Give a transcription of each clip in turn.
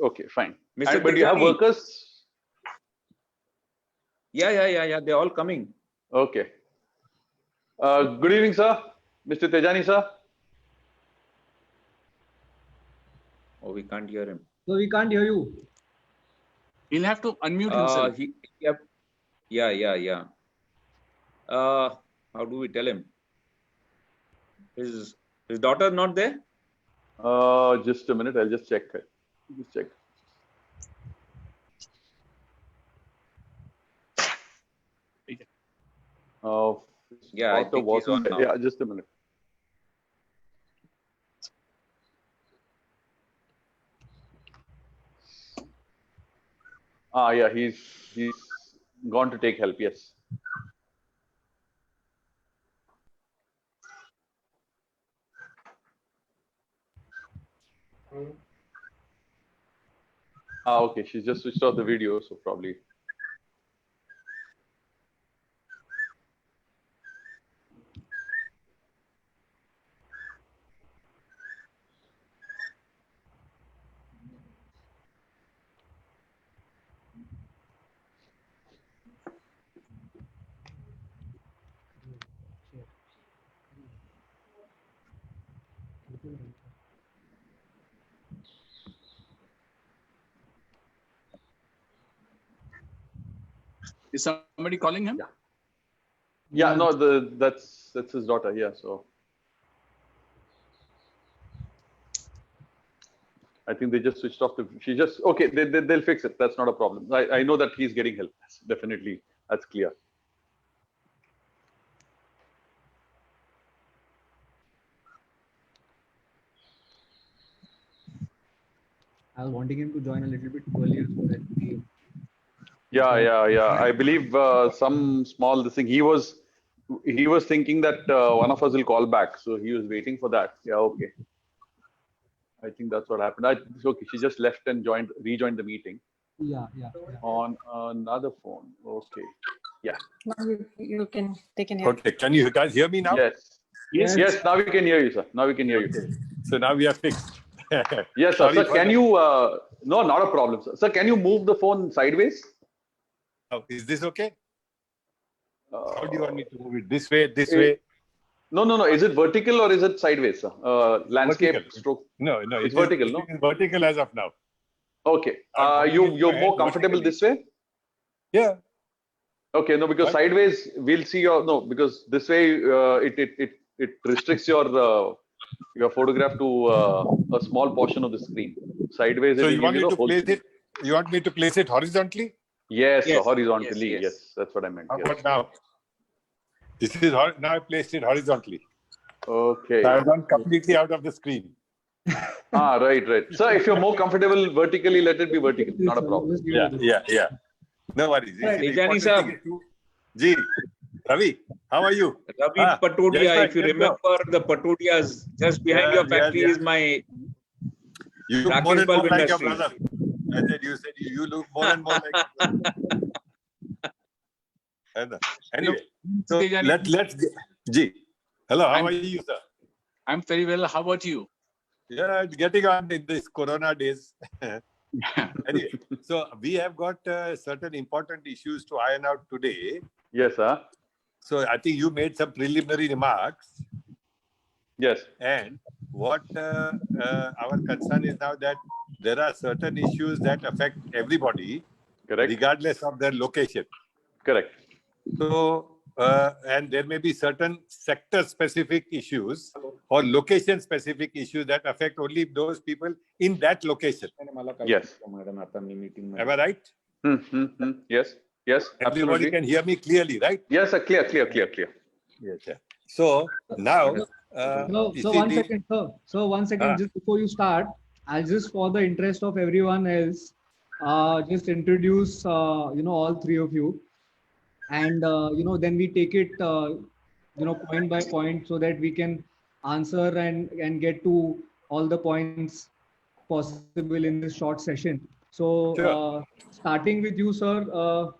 Okay, fine. Mr. But you have Tejani. workers? Yeah. They're all coming. Okay. Good evening, sir. Mr. Tejani, sir. Oh, we can't hear him. So we can't hear you. He'll have to unmute himself. Yeah. How do we tell him? His daughter not there? Just a minute. I'll just check. Just check. Yeah, I think he's on now. Yeah, just a minute. Yeah, he's gone to take help. Yes. Okay. She's just switched off the video, so probably. Is somebody calling him? Yeah. No, that's his daughter. Yeah. So I think they just switched off the. She just okay. They'll fix it. That's not a problem. I know that he's getting help. Definitely, that's clear. I was wanting him to join a little bit earlier so that we. Yeah. I believe some small this thing. He was thinking that one of us will call back, so he was waiting for that. Yeah. Okay. I think that's what happened. It's okay. She just left and rejoined the meeting. Yeah. On another phone. Okay. Yeah. Now they can hear. Okay. Can you guys hear me now? Yes. Now we can hear you, sir. Now we can hear you. So now we are fixed. Yes, sir. Sir, can you? No, not a problem, sir. Sir, can you move the phone sideways? Oh, is this okay? How do you want me to move it? This way, this way? No. Is it vertical or is it sideways, sir? Landscape Vertical. stroke. No. It's vertical, no? It's vertical as of now. Okay. You're more comfortable this way? Yeah. Okay. No, because sideways we'll see your because this way it restricts your photograph to a small portion of the screen. Sideways. So it you will want give me the to whole place screen. it? You want me to place it horizontally? Yes, Yes. horizontally. Yes. Yes, that's what I meant. How Yes. about now? This is now I placed it horizontally. Okay. So I've gone completely out of the screen. Right. Sir, if you're more comfortable vertically, let it be vertical. Not a problem. Yeah. No worries. Tejani sir. Ji, Ravi, how are you? Ravi Patodia, yes, if you yes, remember the Patodias, just behind your factory is my You look Rakesh more and more Bulb like your Industries. brother. You said you look more and more like your brother. Anyway, so let's Ji. Hello, how are you, sir? I'm very well. How about you? Yeah, it's getting on in this Corona days. Anyway, so we have got certain important issues to iron out today. Yes, sir. So I think you made some preliminary remarks. Yes. And what our concern is now that there are certain issues that affect everybody, Correct. regardless of their location. Correct. So, and there may be certain sector-specific issues or location-specific issues that affect only those people in that location. Yes. Am I right? Yes. Everybody Absolutely. can hear me clearly, right? Yes, sir. Clear. Yes. So now, So one second, sir. So 1 second, just before you start, I'll just, for the interest of everyone else, just introduce all three of you, and then we take it point by point so that we can answer and get to all the points possible in this short session. So Sure. Starting with you, sir,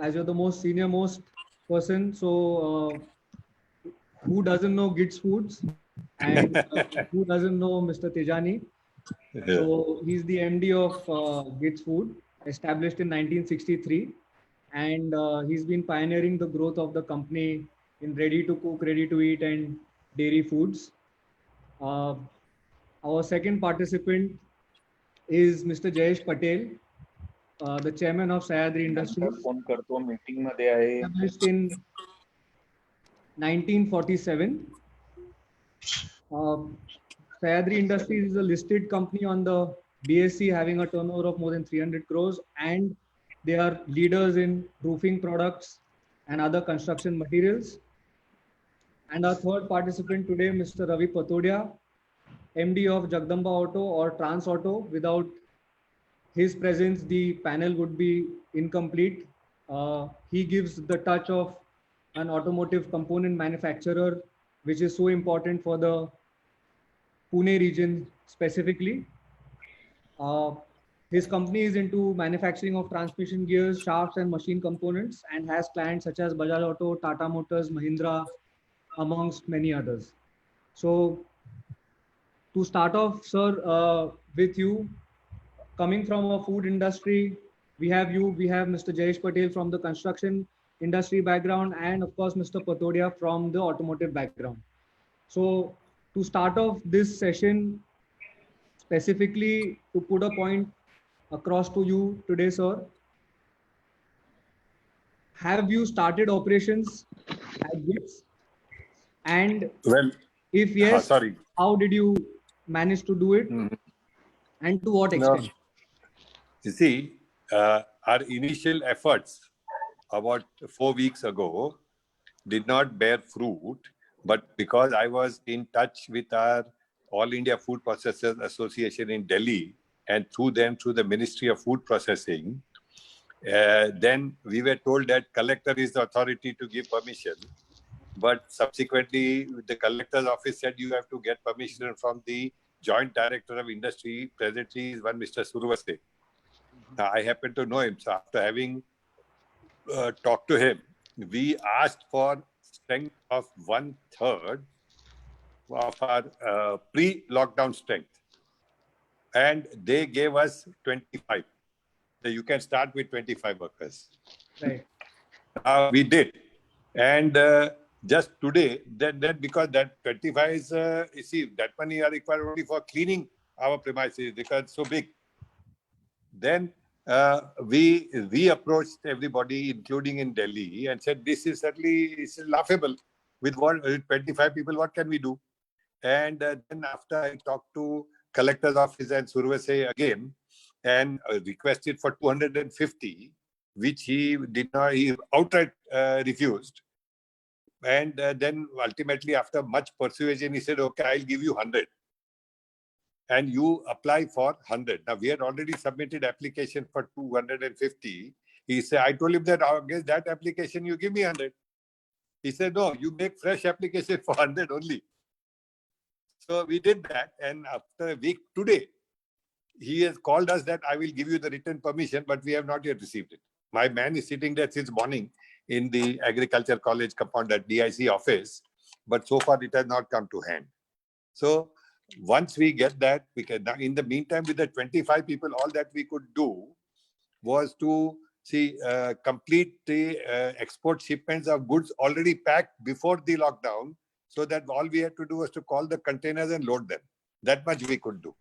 as you're the most senior most person, so who doesn't know Gits Foods, and who doesn't know Mr. Tejani? So he's the MD of Gits Food, established in 1963, and he's been pioneering the growth of the company in ready-to-cook, ready-to-eat, and dairy foods. Our second participant is Mr. Jayesh Patel, the chairman of Sahyadri Industries, established in 1947. Sahyadri Industries is a listed company on the BSE, having a turnover of more than 300 crores, and they are leaders in roofing products and other construction materials. And our third participant today, Mr. Ravi Patodia, MD of Jagdamba Auto or Trans Auto. Without his presence, the panel would be incomplete. He gives the touch of an automotive component manufacturer, which is so important for the Pune region specifically. His company is into manufacturing of transmission gears, shafts, and machine components, and has clients such as Bajaj Auto, Tata Motors, Mahindra, amongst many others. So, to start off, sir, with you, coming from a food industry, we have Mr. Jayesh Patel from the construction industry background, and of course, Mr. Patodia from the automotive background. So, to start off this session, specifically to put a point across to you today, sir, have you started operations at Gits? And Well, if yes, sorry. how did you manage to do it? And to what extent? No. You see, our initial efforts about 4 weeks ago did not bear fruit, but because I was in touch with our All India Food Processors Association in Delhi, and through the Ministry of Food Processing, then we were told that collector is the authority to give permission. But subsequently, the collector's office said you have to get permission from the Joint Director of Industry. Presently is one Mr. Survase. Now, I happen to know him. So after having talked to him, we asked for strength of 1/3 of our pre-lockdown strength. And they gave us 25. So you can start with 25 workers. Right. We did. And just today, then because that 25 is, you see, that money are required only for cleaning our premises because it's so big. Then we approached everybody, including in Delhi, and said, this is certainly laughable. With 25 people, what can we do? And then after I talked to collector's office and Survase again, and requested for 250, which he did not, he outright refused. And then ultimately, after much persuasion, he said, okay, I'll give you 100. And you apply for 100. Now, we had already submitted application for 250. He said, I told him that against that application, you give me 100. He said, no, you make fresh application for 100 only. So we did that. And after a week today, he has called us that I will give you the written permission, but we have not yet received it. My man is sitting there since morning in the Agriculture College compound at DIC office, but so far it has not come to hand. So once we get that, we can. Now, in the meantime, with the 25 people, all that we could do was to complete the export shipments of goods already packed before the lockdown, so that all we had to do was to call the containers and load them. That much we could do.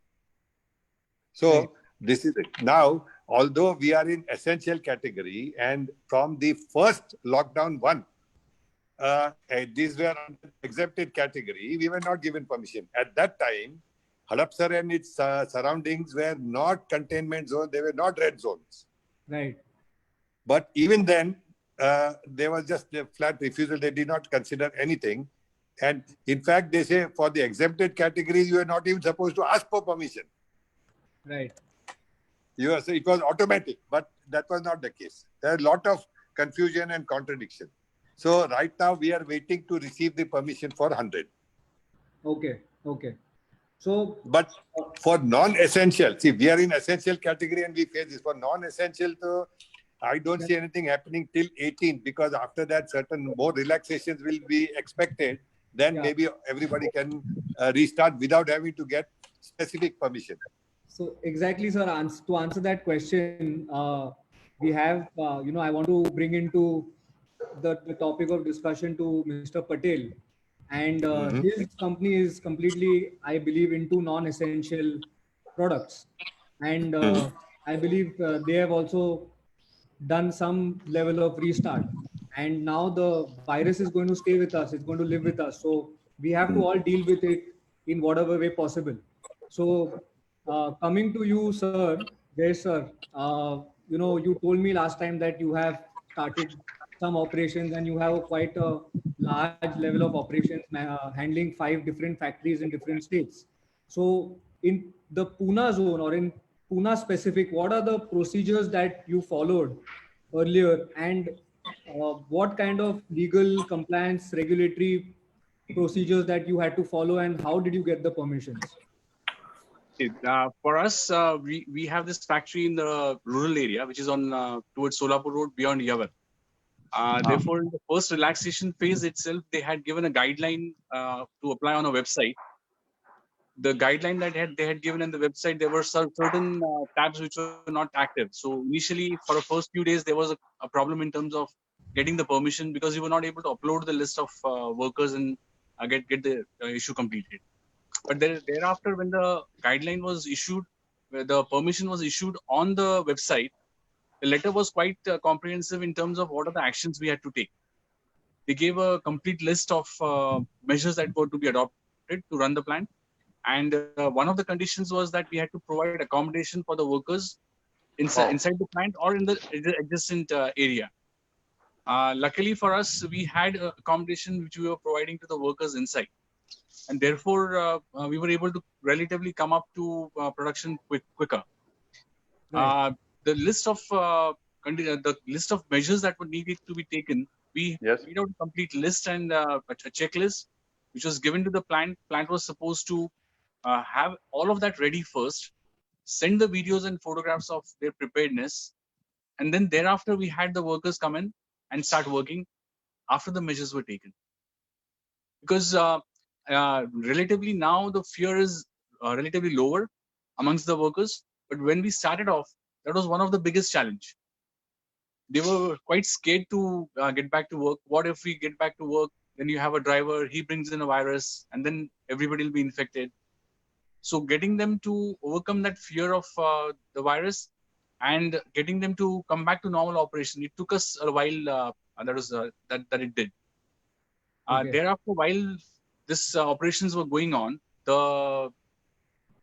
So this is it. Now, although we are in essential category, and from the first lockdown one, these were exempted category, we were not given permission. At that time, Hadapsar and its surroundings were not containment zones, they were not red zones. Right. But even then, there was just a flat refusal. They did not consider anything. And in fact, they say for the exempted categories, you are not even supposed to ask for permission. Right. So it was automatic, but that was not the case. There are a lot of confusion and contradiction. So right now we are waiting to receive the permission for 100. Okay. So, but for non-essential, see, we are in essential category and we face this. For non-essential, so I don't see anything happening till 18th, because after that certain more relaxations will be expected. Then maybe everybody can restart without having to get specific permission. So exactly, sir. To answer that question, we have, I want to bring into the topic of discussion to Mr. Patel, and his company is completely, I believe, into non-essential products, and I believe they have also done some level of restart, and now the virus is going to stay with us. It's going to live with us. So we have to all deal with it in whatever way possible. So coming to you, sir, yes, sir. You told me last time that you have started some operations and you have quite a large level of operations, handling 5 different factories in different states. So in the Pune zone or in Pune specific, what are the procedures that you followed earlier, and what kind of legal compliance regulatory procedures that you had to follow, and how did you get the permissions? For us, we have this factory in the rural area, which is on towards Solapur Road beyond Yavar. Therefore, in the first relaxation phase itself, they had given a guideline to apply on a website. The guideline that they had given in the website, there were certain tabs which were not active. So initially, for the first few days, there was a problem in terms of getting the permission because you were not able to upload the list of workers and get the issue completed. But thereafter, when the guideline was issued, where the permission was issued on the website, the letter was quite comprehensive in terms of what are the actions we had to take. They gave a complete list of measures that were to be adopted to run the plant. And one of the conditions was that we had to provide accommodation for the workers inside the plant or in the adjacent area. Luckily for us, we had accommodation which we were providing to the workers inside. And therefore, we were able to relatively come up to production quicker. Right. The list of measures that were needed to be taken, we made out a complete list and a checklist, which was given to the plant. Plant was supposed to have all of that ready first, send the videos and photographs of their preparedness, and then thereafter we had the workers come in and start working after the measures were taken. Because relatively now the fear is relatively lower amongst the workers, but when we started off, that was one of the biggest challenge. They were quite scared to get back to work. What if we get back to work, then you have a driver, he brings in a virus, and then everybody will be infected. So getting them to overcome that fear of the virus and getting them to come back to normal operation, it took us a while. That it did. Okay. Thereafter, while this operations were going on, the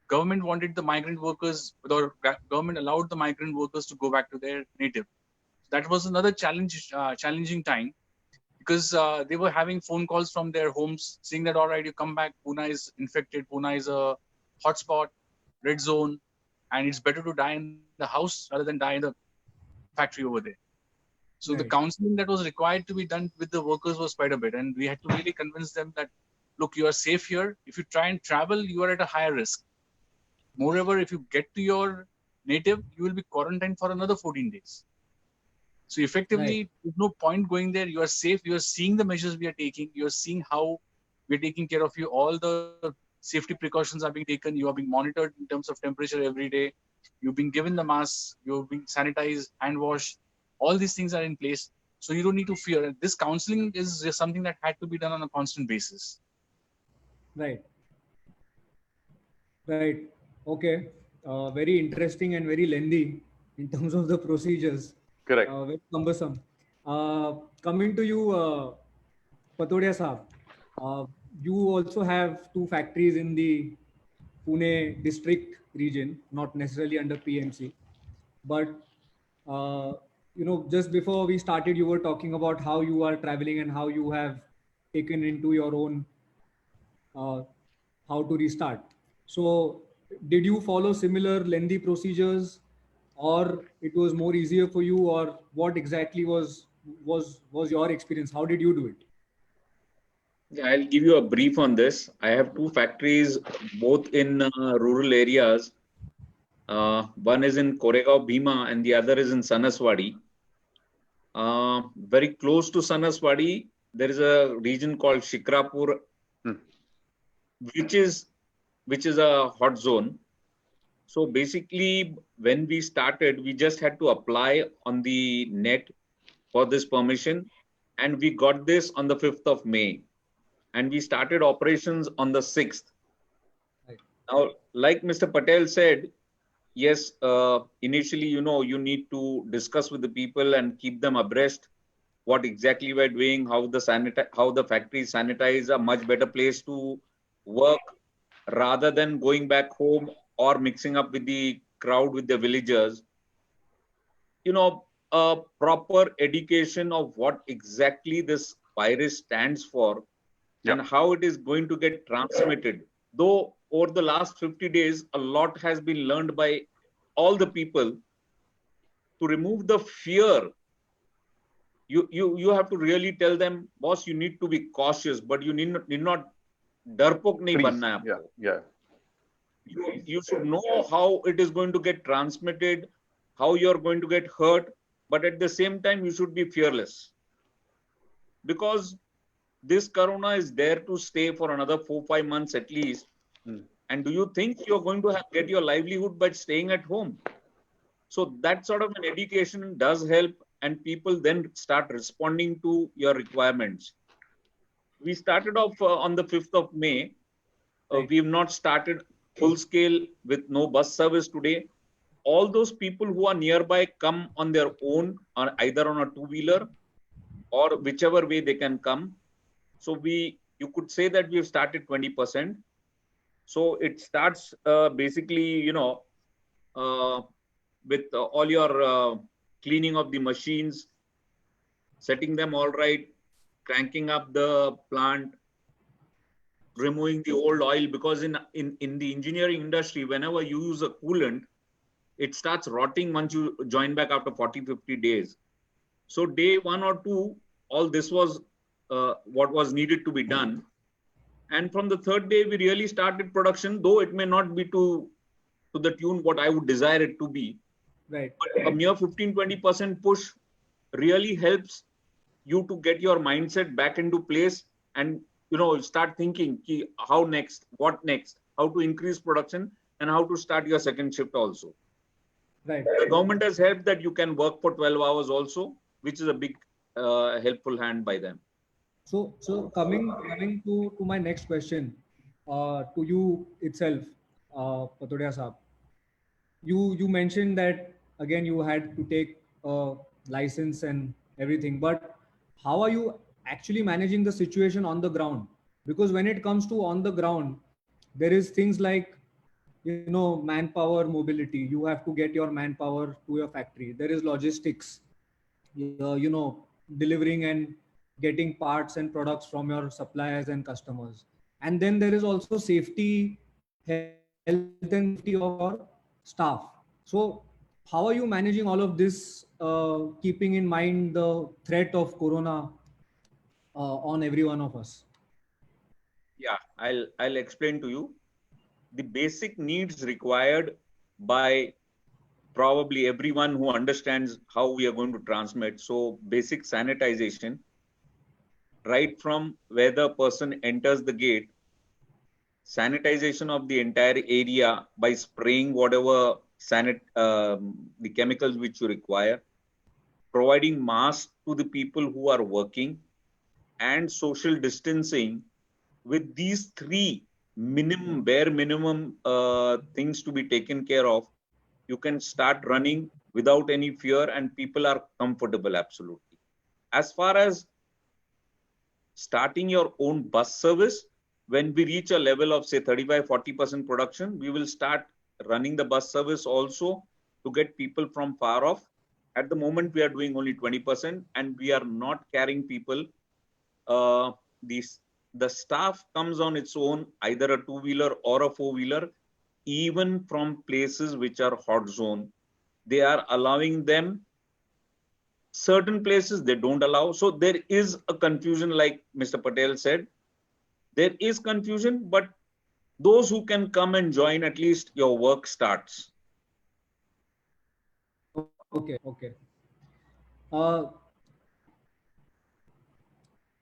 government wanted the migrant workers, or government allowed the migrant workers to go back to their native. That was another challenging time, because they were having phone calls from their homes saying that, all right, you come back, Pune is infected, Pune is a hotspot, red zone, and it's better to die in the house rather than die in the factory over there. So the counseling that was required to be done with the workers was quite a bit, and we had to really convince them that, look, you are safe here. If you try and travel, you are at a higher risk. Moreover, if you get to your native, you will be quarantined for another 14 days. So effectively, there's no point going there. You are safe. You are seeing the measures we are taking. You are seeing how we're taking care of you. All the safety precautions are being taken. You are being monitored in terms of temperature every day. You've been given the mask. You're being sanitized, hand washed. All these things are in place. So you don't need to fear. And this counseling is just something that had to be done on a constant basis. Right. Right. Okay. Very interesting and very lengthy in terms of the procedures. Correct. Very cumbersome. Coming to you, Patodia Saab, you also have 2 factories in the Pune district region, not necessarily under PMC, but just before we started, you were talking about how you are traveling and how you have taken into your own how to restart. So did you follow similar lengthy procedures, or it was more easier for you, or what exactly was your experience? How did you do it? Yeah, I'll give you a brief on this. I have 2 factories, both in rural areas. One is in Koregaon, Bhima, and the other is in Sanaswadi. Very close to Sanaswadi, there is a region called Shikrapur, which is which is a hot zone. So basically, when we started, we just had to apply on the net for this permission, and we got this on the 5th of May, and we started operations on the 6th. Right. Now, like Mr. Patel said, yes, initially, you need to discuss with the people and keep them abreast what exactly we're doing, how the factories sanitize, a much better place to work rather than going back home or mixing up with the crowd, with the villagers. A proper education of what exactly this virus stands for and how it is going to get transmitted. Though over the last 50 days, a lot has been learned by all the people to remove the fear. You have to really tell them, boss, you need to be cautious, but you need not darpok nahi banna hai aapko. Yeah. You should know how it is going to get transmitted, how you're going to get hurt, but at the same time, you should be fearless. Because this corona is there to stay for another 4-5 months at least. And do you think you're going to get your livelihood by staying at home? So that sort of an education does help, and people then start responding to your requirements. We started off on the 5th of May. We've not started full scale with no bus service today. All those people who are nearby come on their own, or either on a two-wheeler or whichever way they can come. So you could say that we've started 20%. So it starts basically, with all your cleaning of the machines, setting them all right, cranking up the plant, removing the old oil, because in the engineering industry, whenever you use a coolant, it starts rotting once you join back after 40-50 days. So day 1 or 2, all this was what was needed to be done. And from the 3rd day, we really started production, though it may not be to the tune what I would desire it to be. Right. But a mere 15-20% push really helps you to get your mindset back into place and start thinking how next, what next, how to increase production, and how to start your second shift also. Right. The government has helped that you can work for 12 hours also, which is a big helpful hand by them. So coming to my next question, to you itself, Patodia Saab. You mentioned that again you had to take a license and everything, but how are you actually managing the situation on the ground? Because when it comes to on the ground, there is things like manpower mobility. You have to get your manpower to your factory. There is logistics, delivering and getting parts and products from your suppliers and customers. And then there is also safety, health and safety of your staff. So how are you managing all of this, keeping in mind the threat of corona on every one of us? Yeah, I'll explain to you. The basic needs required by probably everyone who understands how we are going to transmit. So basic sanitization, right from where the person enters the gate, sanitization of the entire area by spraying whatever the chemicals which you require, providing masks to the people who are working, and social distancing. With these 3 bare minimum things to be taken care of, you can start running without any fear, and people are comfortable. Absolutely. As far as starting your own bus service, when we reach a level of say 35-40% production, we will start running the bus service also to get people from far off. At the moment, we are doing only 20%, and we are not carrying people. The staff comes on its own, either a two-wheeler or a four-wheeler, even from places which are hot zone. They are allowing them. Certain places they don't allow. So there is a confusion, like Mr. Patel said. There is confusion, but those who can come and join, at least your work starts. Okay.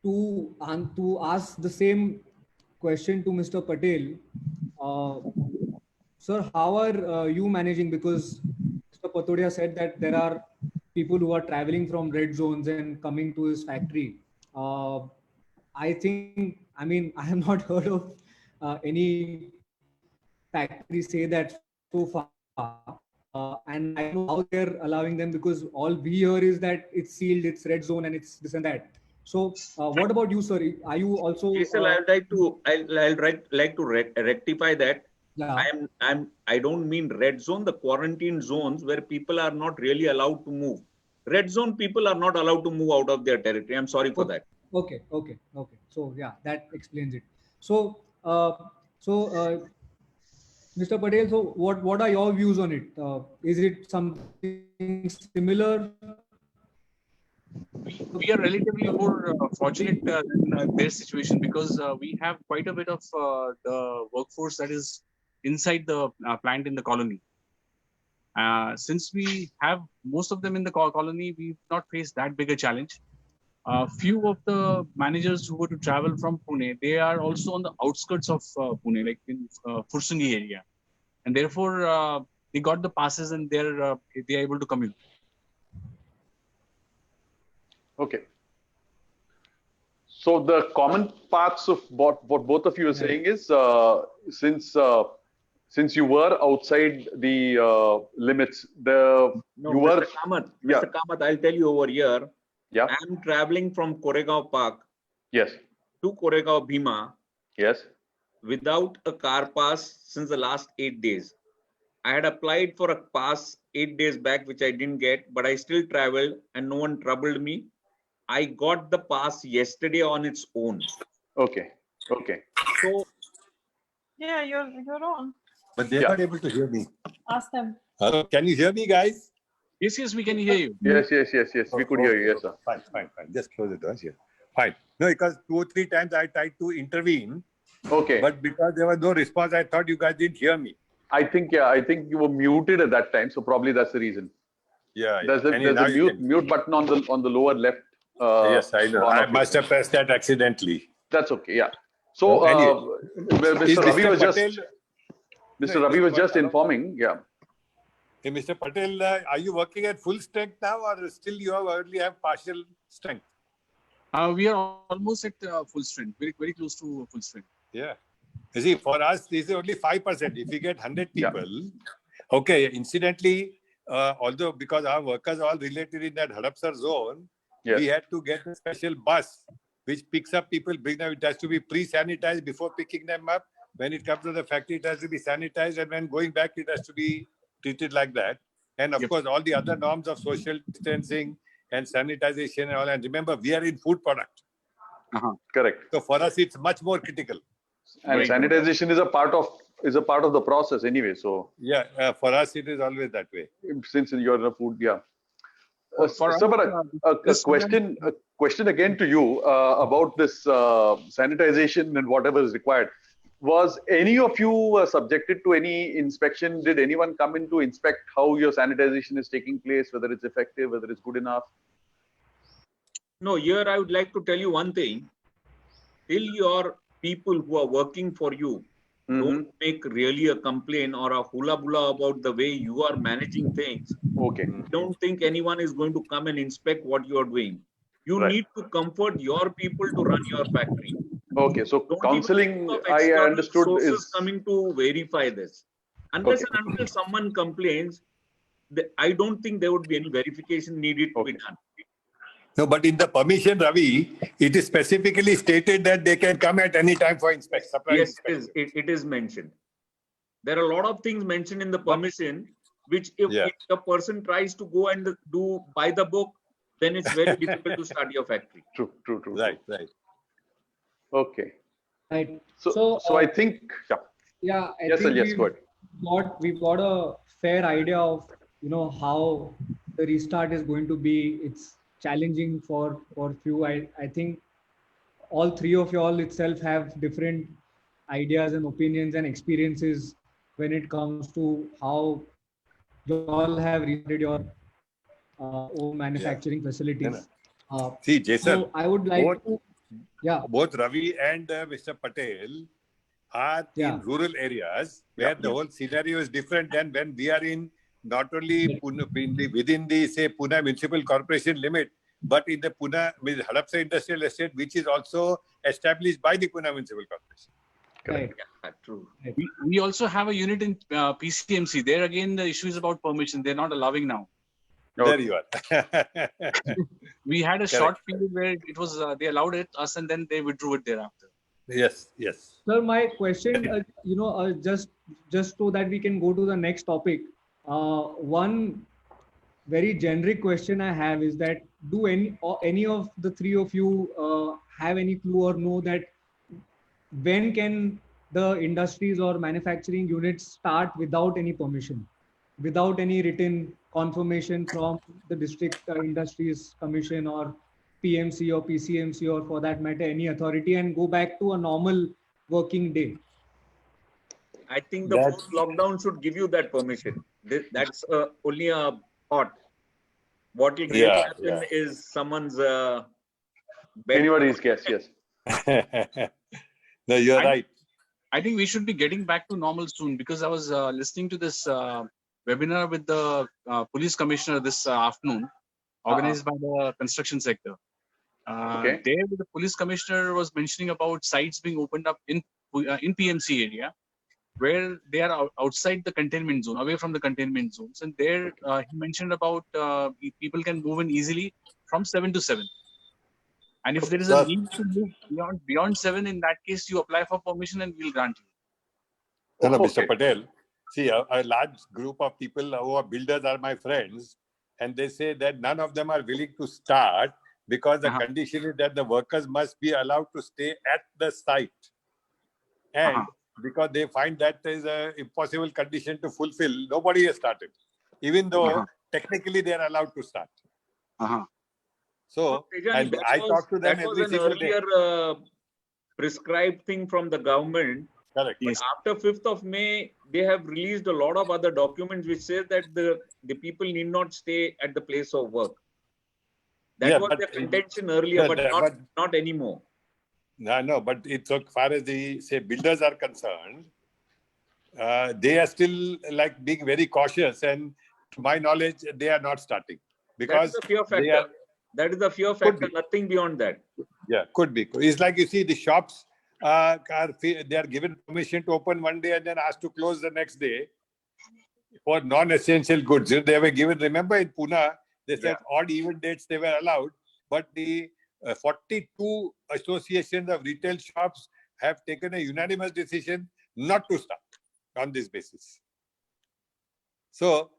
To ask the same question to Mr. Patel, Sir, how are you managing? Because Mr. Patodia said that there are people who are traveling from red zones and coming to his factory. I think, I mean, I have not heard of any factory say that so far. And I don't know how they're allowing them, because all we hear is that it's sealed, it's red zone, and it's this and that. So, what about you, sir? Are you also? Faisal, like to rectify that. Yeah. I don't mean red zone, the quarantine zones where people are not really allowed to move. Red zone people are not allowed to move out of their territory. I'm sorry for that. Okay. So yeah, that explains it. So, Mr. Patel, so what are your views on it? Is it something similar? We are relatively more fortunate in their situation, because we have quite a bit of the workforce that is inside the plant in the colony. Since we have most of them in the colony, we've not faced that big a challenge. Few of the managers who were to travel from Pune, they are also on the outskirts of Pune, like in Fursungi area, and therefore they got the passes and they're able to commute. Okay. So the common parts of what both of you are saying is since you were outside the limits, No, you were. Mr. Kamath, Yeah. Mr. Kamath, I'll tell you over here. Yeah. I'm traveling from Koregaon Park Yes. to Koregaon Bhima Yes. without a car pass since the last 8 days. I had applied for a pass 8 days back, which I didn't get, but I still traveled and no one troubled me. I got the pass yesterday on its own. Okay. So, Yeah, you're on. But they're not able to hear me. Ask them. Hello, can you hear me, guys? Yes, we can hear you. Yes. We could hear you. Yes, sir. Fine. Just close the doors here. Fine. No, because 2 or 3 times I tried to intervene, Okay. but because there was no response, I thought you guys didn't hear me. I think you were muted at that time, so probably that's the reason. Yeah. There's a mute button on the lower left. Yes, I know. I must have pressed that accidentally. That's okay. Yeah. So Mr. Ravi was just informing. Yeah. Hey, Mr. Patel, are you working at full strength now, or still you only have partial strength? We are almost at full strength, very close to full strength. Yeah. You see, for us, this is only 5%. If we get 100 people, okay, incidentally, although because our workers are all related in that Hadapsar zone, we had to get a special bus which picks up people, bring them. It has to be pre-sanitized before picking them up. When it comes to the factory, it has to be sanitized, and when going back, it has to be treated like that. And of course, all the other norms of social distancing and sanitization and all. And remember, we are in food product. Correct. So for us, it's much more critical. And sanitization is a part of the process anyway. So yeah, for us, it is always that way. Since you're in a food, yeah. For So, but a question again to you about this sanitization and whatever is required. Was any of you subjected to any inspection? Did anyone come in to inspect how your sanitization is taking place, whether it's effective, whether it's good enough? no, here I would like to tell you one thing. Till your people who are working for you don't make really a complaint or a hula bula about the way you are managing things. Okay. Don't think anyone is going to come and inspect what you are doing. You need to comfort your people to run your factory. Okay, so Don't counseling, even I understood, sources is coming to verify this. Unless and until someone complains, I don't think there would be any verification needed to be done. No, but in the permission, Ravi, it is specifically stated that they can come at any time for inspection. Yes, it is mentioned. There are a lot of things mentioned in the permission, which if a person tries to go and do by the book, then it's very difficult to start your factory. True. Right. Okay. Right. So I think, I yes, think yes, go ahead. we've got a fair idea of how the restart is going to be. It's challenging for few. I think all three of you all itself have different ideas and opinions and experiences when it comes to how you all have restarted your own manufacturing facilities. See, Jason, so I would like both Ravi and Mr. Patel are Yeah. in rural areas where the whole scenario is different than when we are in not only within the say Pune Municipal Corporation limit, but in the Pune with Hadapsar Industrial Estate, which is also established by the Pune Municipal Corporation. Right. Yeah, true. We also have a unit in PCMC. There again, the issue is about permission. They're not allowing now. There you are. We had a Correct. short period where it was they allowed it us and then they withdrew it thereafter. Yes, yes. Sir, my question, just so that we can go to the next topic, one very generic question I have is that do any of the three of you have any clue or know that when can the industries or manufacturing units start without any permission, without any written confirmation from the District Industries Commission or PMC or PCMC or for that matter any authority, and go back to a normal working day? I think the That's- fourth lockdown should give you that permission. That's only a thought. What will really Yeah, happen yeah. is someone's bet. Anybody's guess, yes. No, you're I- right. I think we should be getting back to normal soon because I was listening to this webinar with the police commissioner this afternoon, organized by the construction sector. Okay. There, the police commissioner was mentioning about sites being opened up in PMC area, where they are outside the containment zone, away from the containment zones, and there he mentioned about people can move in easily from 7 to 7. And if there is a Sir. need to move beyond 7, in that case, you apply for permission and we'll grant you. No, Okay. Mr. Patel, see, a large group of people who are builders are my friends, and they say that none of them are willing to start because the Uh-huh. condition is that the workers must be allowed to stay at the site. And Uh-huh. because they find that is an impossible condition to fulfill, nobody has started, even though Uh-huh. technically they are allowed to start. Uh-huh. So, Tejan, and that I was- talk to them that was every an single day. earlier prescribed thing from the government. Correct. Yes. After 5th of May, they have released a lot of other documents which say that the people need not stay at the place of work. That Yeah, was but- their contention earlier, Yeah, but but- not anymore. No, but it's so far as the say builders are concerned, they are still like being very cautious, and to my knowledge, they are not starting That is because the fear they factor. are, That is the fear Could factor, be. nothing beyond that. yeah, could be. It's like you see the shops they are given permission to open one day and then asked to close the next day for non-essential goods. They were given. Remember in Pune, they said odd even dates they were allowed, but the 42 associations of retail shops have taken a unanimous decision not to start on this basis. So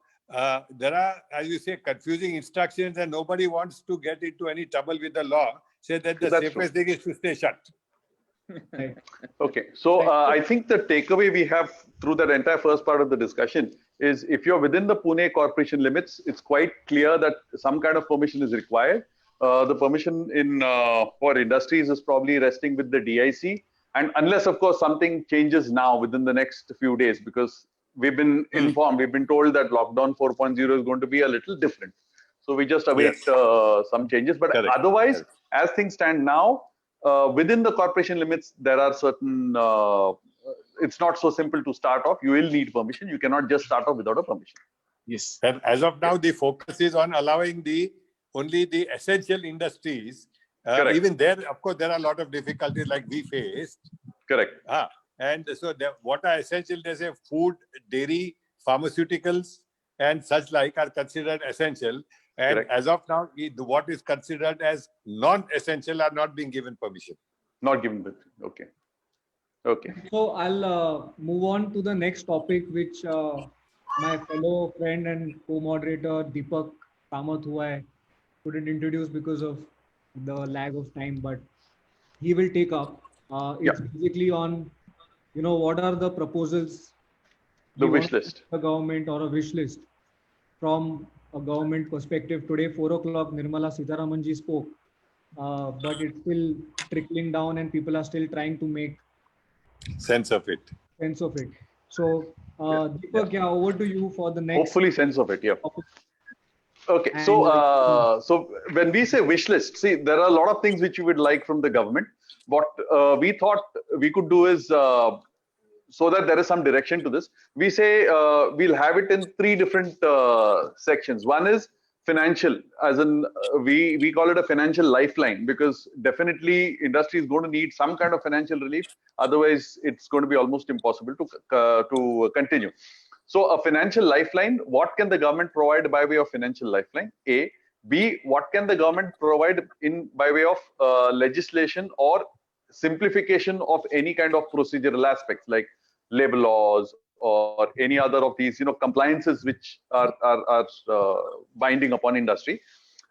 there are, as you say, confusing instructions, and nobody wants to get into any trouble with the law. Say that the That's safest thing is to stay shut. Right. Okay, so I think the takeaway we have through that entire first part of the discussion is if you're within the Pune corporation limits, it's quite clear that some kind of permission is required. The permission in for industries is probably resting with the DIC, and unless of course something changes now within the next few days, because we've been informed, we've been told that lockdown 4.0 is going to be a little different. So we just await some changes, but Correct. otherwise, Correct. as things stand now, within the corporation limits, there are certain, it's not so simple to start off. You will need permission. You cannot just start off without a permission. Yes. And as of now, the focus is on allowing only the essential industries. Correct. Even there, of course, there are a lot of difficulties like we faced. Correct. And so what are essential? They say food, dairy, pharmaceuticals, and such like are considered essential. And Correct. as of now, what is considered as non-essential are not being given permission. Not given permission. Okay. Okay. So I'll move on to the next topic, which my fellow friend and co-moderator Deepak Kamath, who I couldn't introduce because of the lag of time, but he will take up. It's basically on, what are the proposals? The you wish want list. A government or a wish list from a government perspective. Today, 4 o'clock, Nirmala Sitharamanji spoke, but it's still trickling down and people are still trying to make Sense of it. sense of it. So, Deepak, over to you for the next. Hopefully sense of it. Yeah. topic. Okay. And, So when we say wish list, see, there are a lot of things which you would like from the government. What we thought we could do is so that there is some direction to this, we say we'll have it in three different sections. One is financial, as in we call it a financial lifeline, because definitely industry is going to need some kind of financial relief. Otherwise, it's going to be almost impossible to continue. So a financial lifeline, what can the government provide by way of financial lifeline? A. B, what can the government provide by way of legislation or simplification of any kind of procedural aspects like labor laws or any other of these, compliances which are binding upon industry.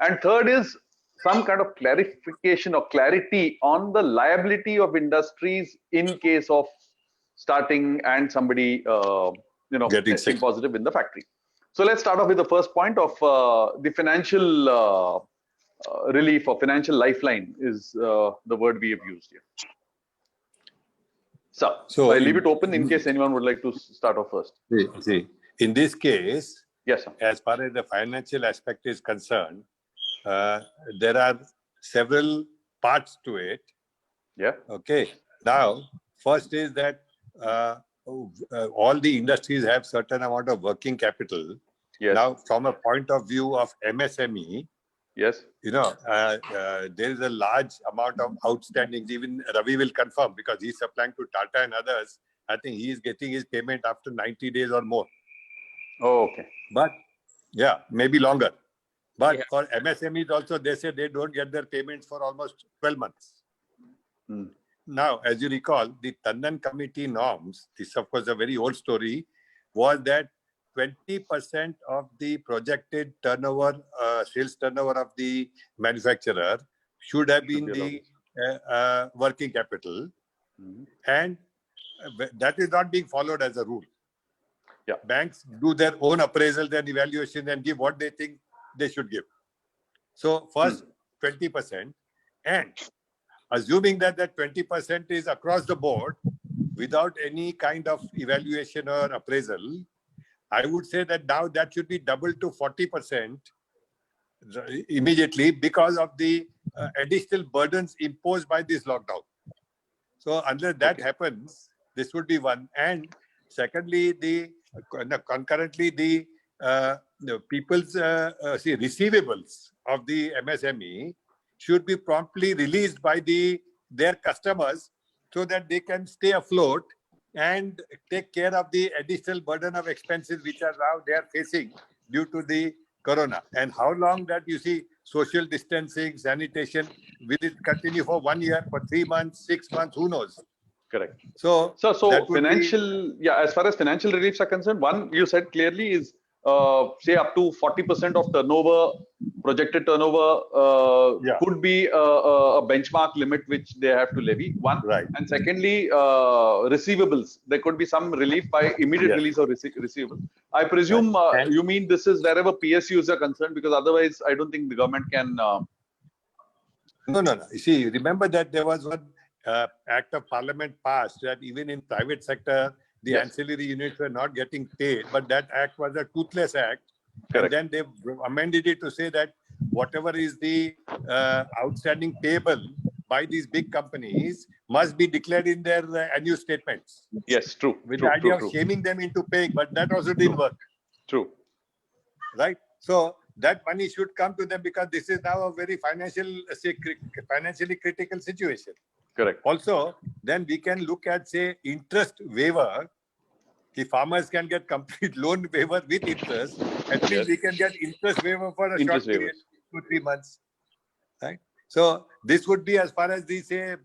And third is some kind of clarification or clarity on the liability of industries in case of starting and somebody, Getting testing sick. positive in the factory. So let's start off with the first point of the financial relief or financial lifeline is the word we have used here. So I leave it open in case anyone would like to start off first. See, in this case, Yes, sir. as far as the financial aspect is concerned, there are several parts to it. Yeah. Okay. Now, first is that all the industries have certain amount of working capital. Yes. Now, from a point of view of MSME, Yes. there is a large amount of outstandings. Even Ravi will confirm because he's supplying to Tata and others. I think he is getting his payment after 90 days or more. Oh, okay. But yeah, maybe longer. But Yeah. for MSMEs also, they say they don't get their payments for almost 12 months. Hmm. Now, as you recall, the Tandon Committee norms, this of course a very old story, was that 20% of the projected turnover, sales turnover of the manufacturer should have been be the working capital. Mhm. And that is not being followed as a rule. Yeah. Banks do their own appraisals and evaluation and give what they think they should give. So first 20%, and assuming that 20% is across the board without any kind of evaluation or appraisal, I would say that now that should be doubled to 40% immediately because of the additional burdens imposed by this lockdown. So unless that happens, this would be one. And secondly, concurrently, the people's receivables of the MSME should be promptly released by their customers so that they can stay afloat and take care of the additional burden of expenses which are now they are facing due to the corona. And how long that you see social distancing, sanitation, will it continue for 1 year, for 3 months, 6 months, who knows? Correct. So So financial, as far as financial reliefs are concerned, one you said clearly is say up to 40% of turnover, projected turnover could be a benchmark limit which they have to levy. One, right. And secondly, receivables. There could be some relief by immediate release of receivables. I presume you mean this is wherever PSUs are concerned, because otherwise I don't think the government can. No. You see, remember that there was one act of parliament passed that even in private sector, the ancillary units were not getting paid, but that act was a toothless act. Correct. And then they amended it to say that whatever is the outstanding payable by these big companies must be declared in their annual statements. Yes, true. With true, the idea true, of shaming them into paying, but that also didn't work. True. Right? So that money should come to them because this is now a very financially critical situation. Correct. Also, then we can look at, say, interest waiver. The farmers can get complete loan waiver with interest. At least we can get interest waiver for a short period, 2-3 months. Right? So this would be as far as the, say,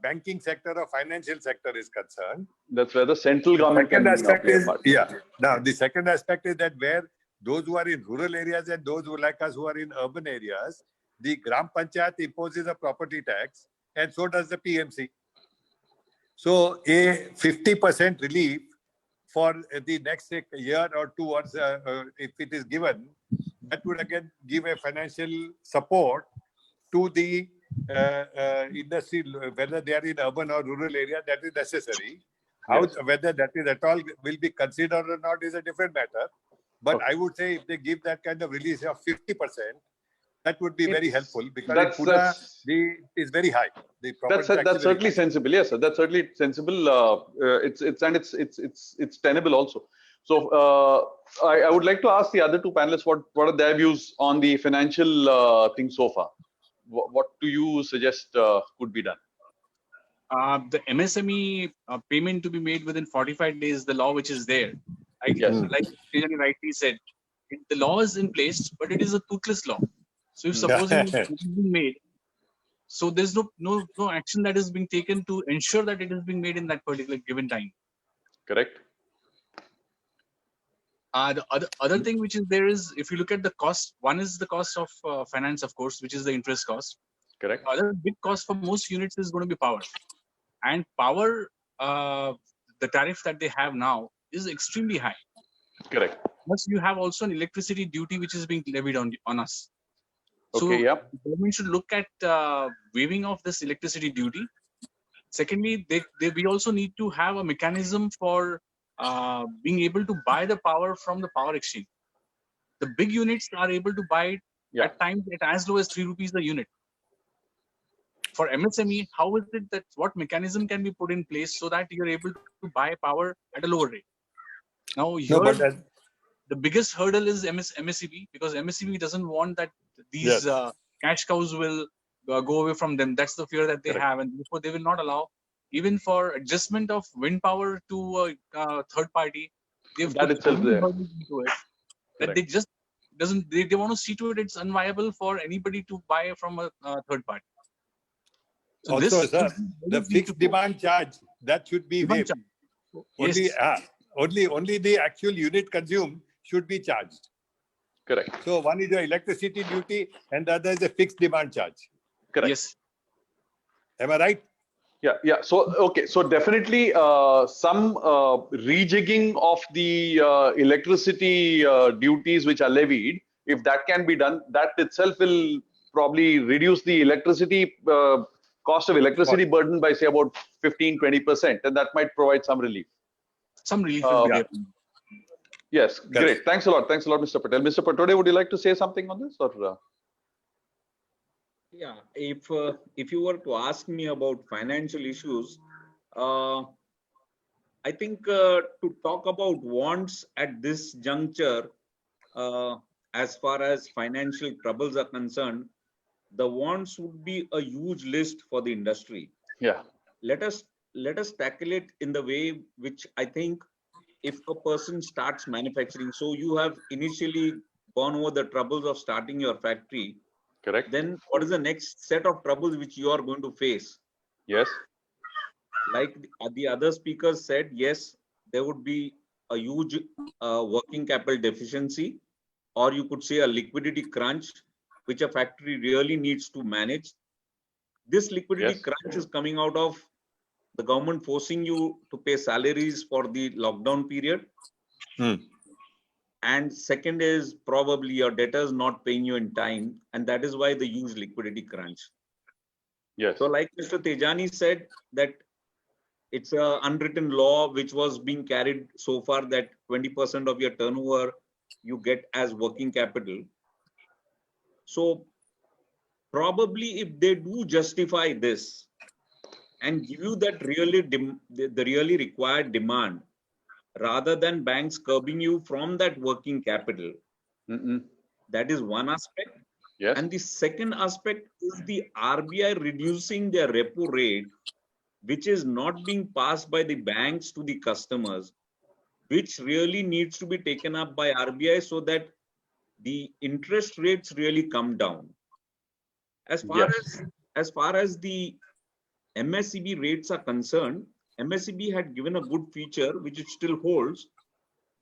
banking sector or financial sector is concerned. That's where the central government can play a part. Now, the second aspect is that where those who are in rural areas and those who like us who are in urban areas, the Gram Panchayat imposes a property tax and so does the PMC. So a 50% relief for the next year or two, or if it is given, that would again give a financial support to the industry, whether they are in urban or rural area, that is necessary. Whether that is at all will be considered or not is a different matter. But I would say if they give that kind of release of 50%, that would be very It's- helpful because in that's- Pune, that's- is very high. The property That's tax is very certainly high. sensible. Yes, sir. That's certainly sensible. It's tenable also. So I would like to ask the other two panelists what are their views on the financial thing so far. What do you suggest could be done? The MSME payment to be made within 45 days, the law which is there. Yes. Like Tejani rightly said, the law is in place, but it is a toothless law. So if supposing it is being made, so there's no action that is being taken to ensure that it is being made in that particular given time. Correct. The other thing which is there is, if you look at the cost, one is the cost of finance, of course, which is the interest cost. Correct. Other big cost for most units is going to be power, and power, the tariff that they have now is extremely high. Correct. Plus, you have also an electricity duty which is being levied on us. So Okay. Yeah. the government should look at waiving of this electricity duty. Secondly, we also need to have a mechanism for being able to buy the power from the power exchange. The big units are able to buy it Yeah. at times at as low as 3 rupees a unit. For MSME, how is it that what mechanism can be put in place so that you're able to buy power at a lower rate? Now, here, No, but that, the biggest hurdle is MSEB, because MSEB doesn't want that these Yes. cash cows will go away from them. That's the fear that they Correct. have, and therefore they will not allow even for adjustment of wind power to a third party. They've That put itself so many there. hurdles into it that they just doesn't. They want to see to it it's unviable for anybody to buy from a third party. So also, this sir, should be the very fixed beautiful. demand charge that should be Demand waived. charge. Only, only the actual unit consumed should be charged. Correct. So one is the electricity duty, and the other is the fixed demand charge. Correct. Yes. Am I right? Yeah, yeah. So, okay. So definitely some rejigging of the electricity duties which are levied, if that can be done, that itself will probably reduce the electricity cost of electricity burden by say about 15-20%, and that might provide some relief. Some relief will be Yeah. there. Yes, Correct. great. Thanks a lot. Thanks a lot, Mr. Patel. Mr. Patode, would you like to say something on this? Or Yeah, if you were to ask me about financial issues, I think to talk about wants at this juncture, as far as financial troubles are concerned, the wants would be a huge list for the industry. yeah, Let us tackle it in the way which I think, if a person starts manufacturing, so you have initially gone over the troubles of starting your factory, correct. then what is the next set of troubles which you are going to face? Yes, Like the other speakers said, yes, there would be a huge working capital deficiency, or you could say a liquidity crunch, which a factory really needs to manage. This liquidity Yes. crunch is coming out of the government forcing you to pay salaries for the lockdown period. And second is probably your debtors not paying you in time, and that is why the huge liquidity crunch. yes, So like Mr. Tejani said, that it's an unwritten law which was being carried so far, that 20% of your turnover you get as working capital. So probably if they do justify this and give you that really the really required demand, rather than banks curbing you from that working capital, that is one aspect. yes, And the second aspect is the RBI reducing their repo rate, which is not being passed by the banks to the customers, which really needs to be taken up by RBI so that the interest rates really come down. As far as the MSEB rates are concerned, MSEB had given a good feature, which it still holds,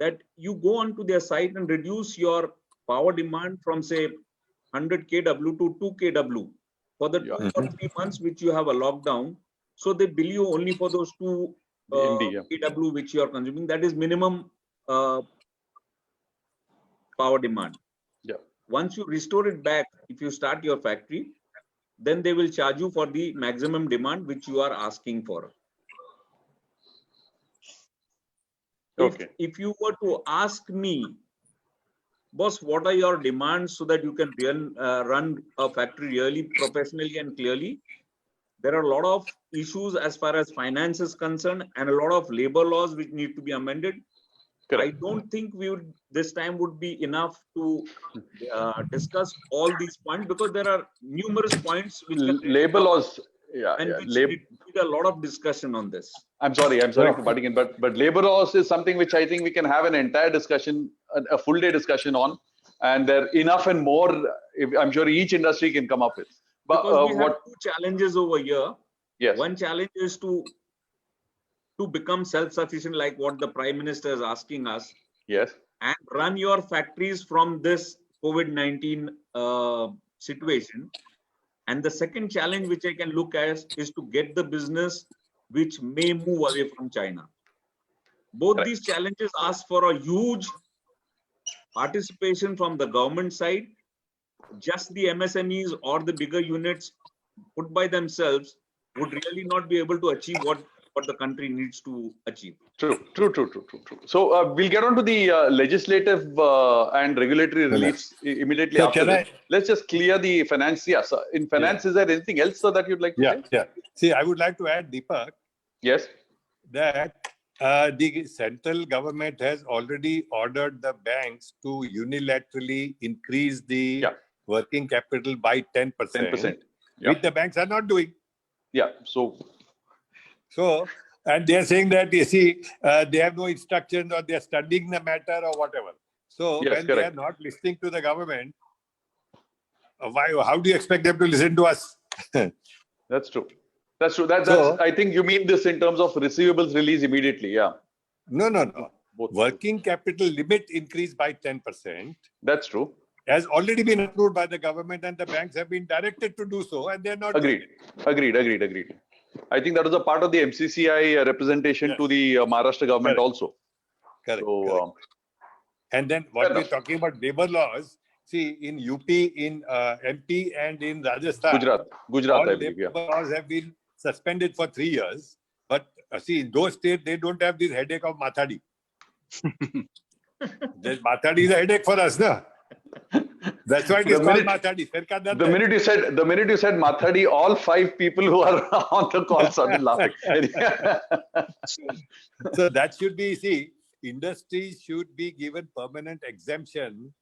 that you go onto their site and reduce your power demand from say 100 kW to 2 kW for the 2 or 3 months which you have a lockdown. So they bill you only for those 2 kW which you are consuming. That is minimum power demand. Yeah. Once you restore it back, if you start your factory, then they will charge you for the maximum demand which you are asking for. Okay. If you were to ask me, boss, what are your demands so that you can run a factory really professionally and clearly? There are a lot of issues as far as finance is concerned and a lot of labor laws which need to be amended. Correct. I don't think this time would be enough to discuss all these points, because there are numerous points which can Labor laws, and which need a lot of discussion on this. I'm sorry for butting in, but labor laws is something which I think we can have an entire discussion, a full day discussion on, and there enough and more. I'm sure each industry can come up with. But Because we have two challenges over here. Yes. One challenge is to become self-sufficient, like what the Prime Minister is asking us. Yes. And run your factories from this COVID-19 situation. And the second challenge which I can look at is to get the business which may move away from China. Both these challenges ask for a huge participation from the government side. Just the MSMEs or the bigger units put by themselves would really not be able to achieve what the country needs to achieve. True. So we'll get on to the legislative and regulatory reliefs immediately after this. Let's just clear the finance. Yeah, so in finance, is there anything else that you'd like to say? Yeah. See, I would like to add, Deepak, Yes. that the central government has already ordered the banks to unilaterally increase the working capital by 10%. 10%. Which the banks are not doing. Yeah. So, and they are saying that, you see, they have no instructions or they are studying the matter or whatever. So, when they are not listening to the government, how do you expect them to listen to us? That's true. I think you mean this in terms of receivables release immediately. Yeah. No. Both working capital limit increased by 10%. That's true. Has already been approved by the government and the banks have been directed to do so, and they're not. Agreed. I think that was a part of the MCCI representation to the Maharashtra government also. Correct. And then what we're talking about labor laws, see, in UP, in MP and in Rajasthan, Gujarat, all labor laws have been suspended for 3 years. But see, in those states, they don't have this headache of Mathadi. Mathadi is a headache for us, no? That's why it is called Mathadi. The minute you said Mathadi, all 5 people who are on the call started laughing. So that should be, see, industries should be given permanent exemption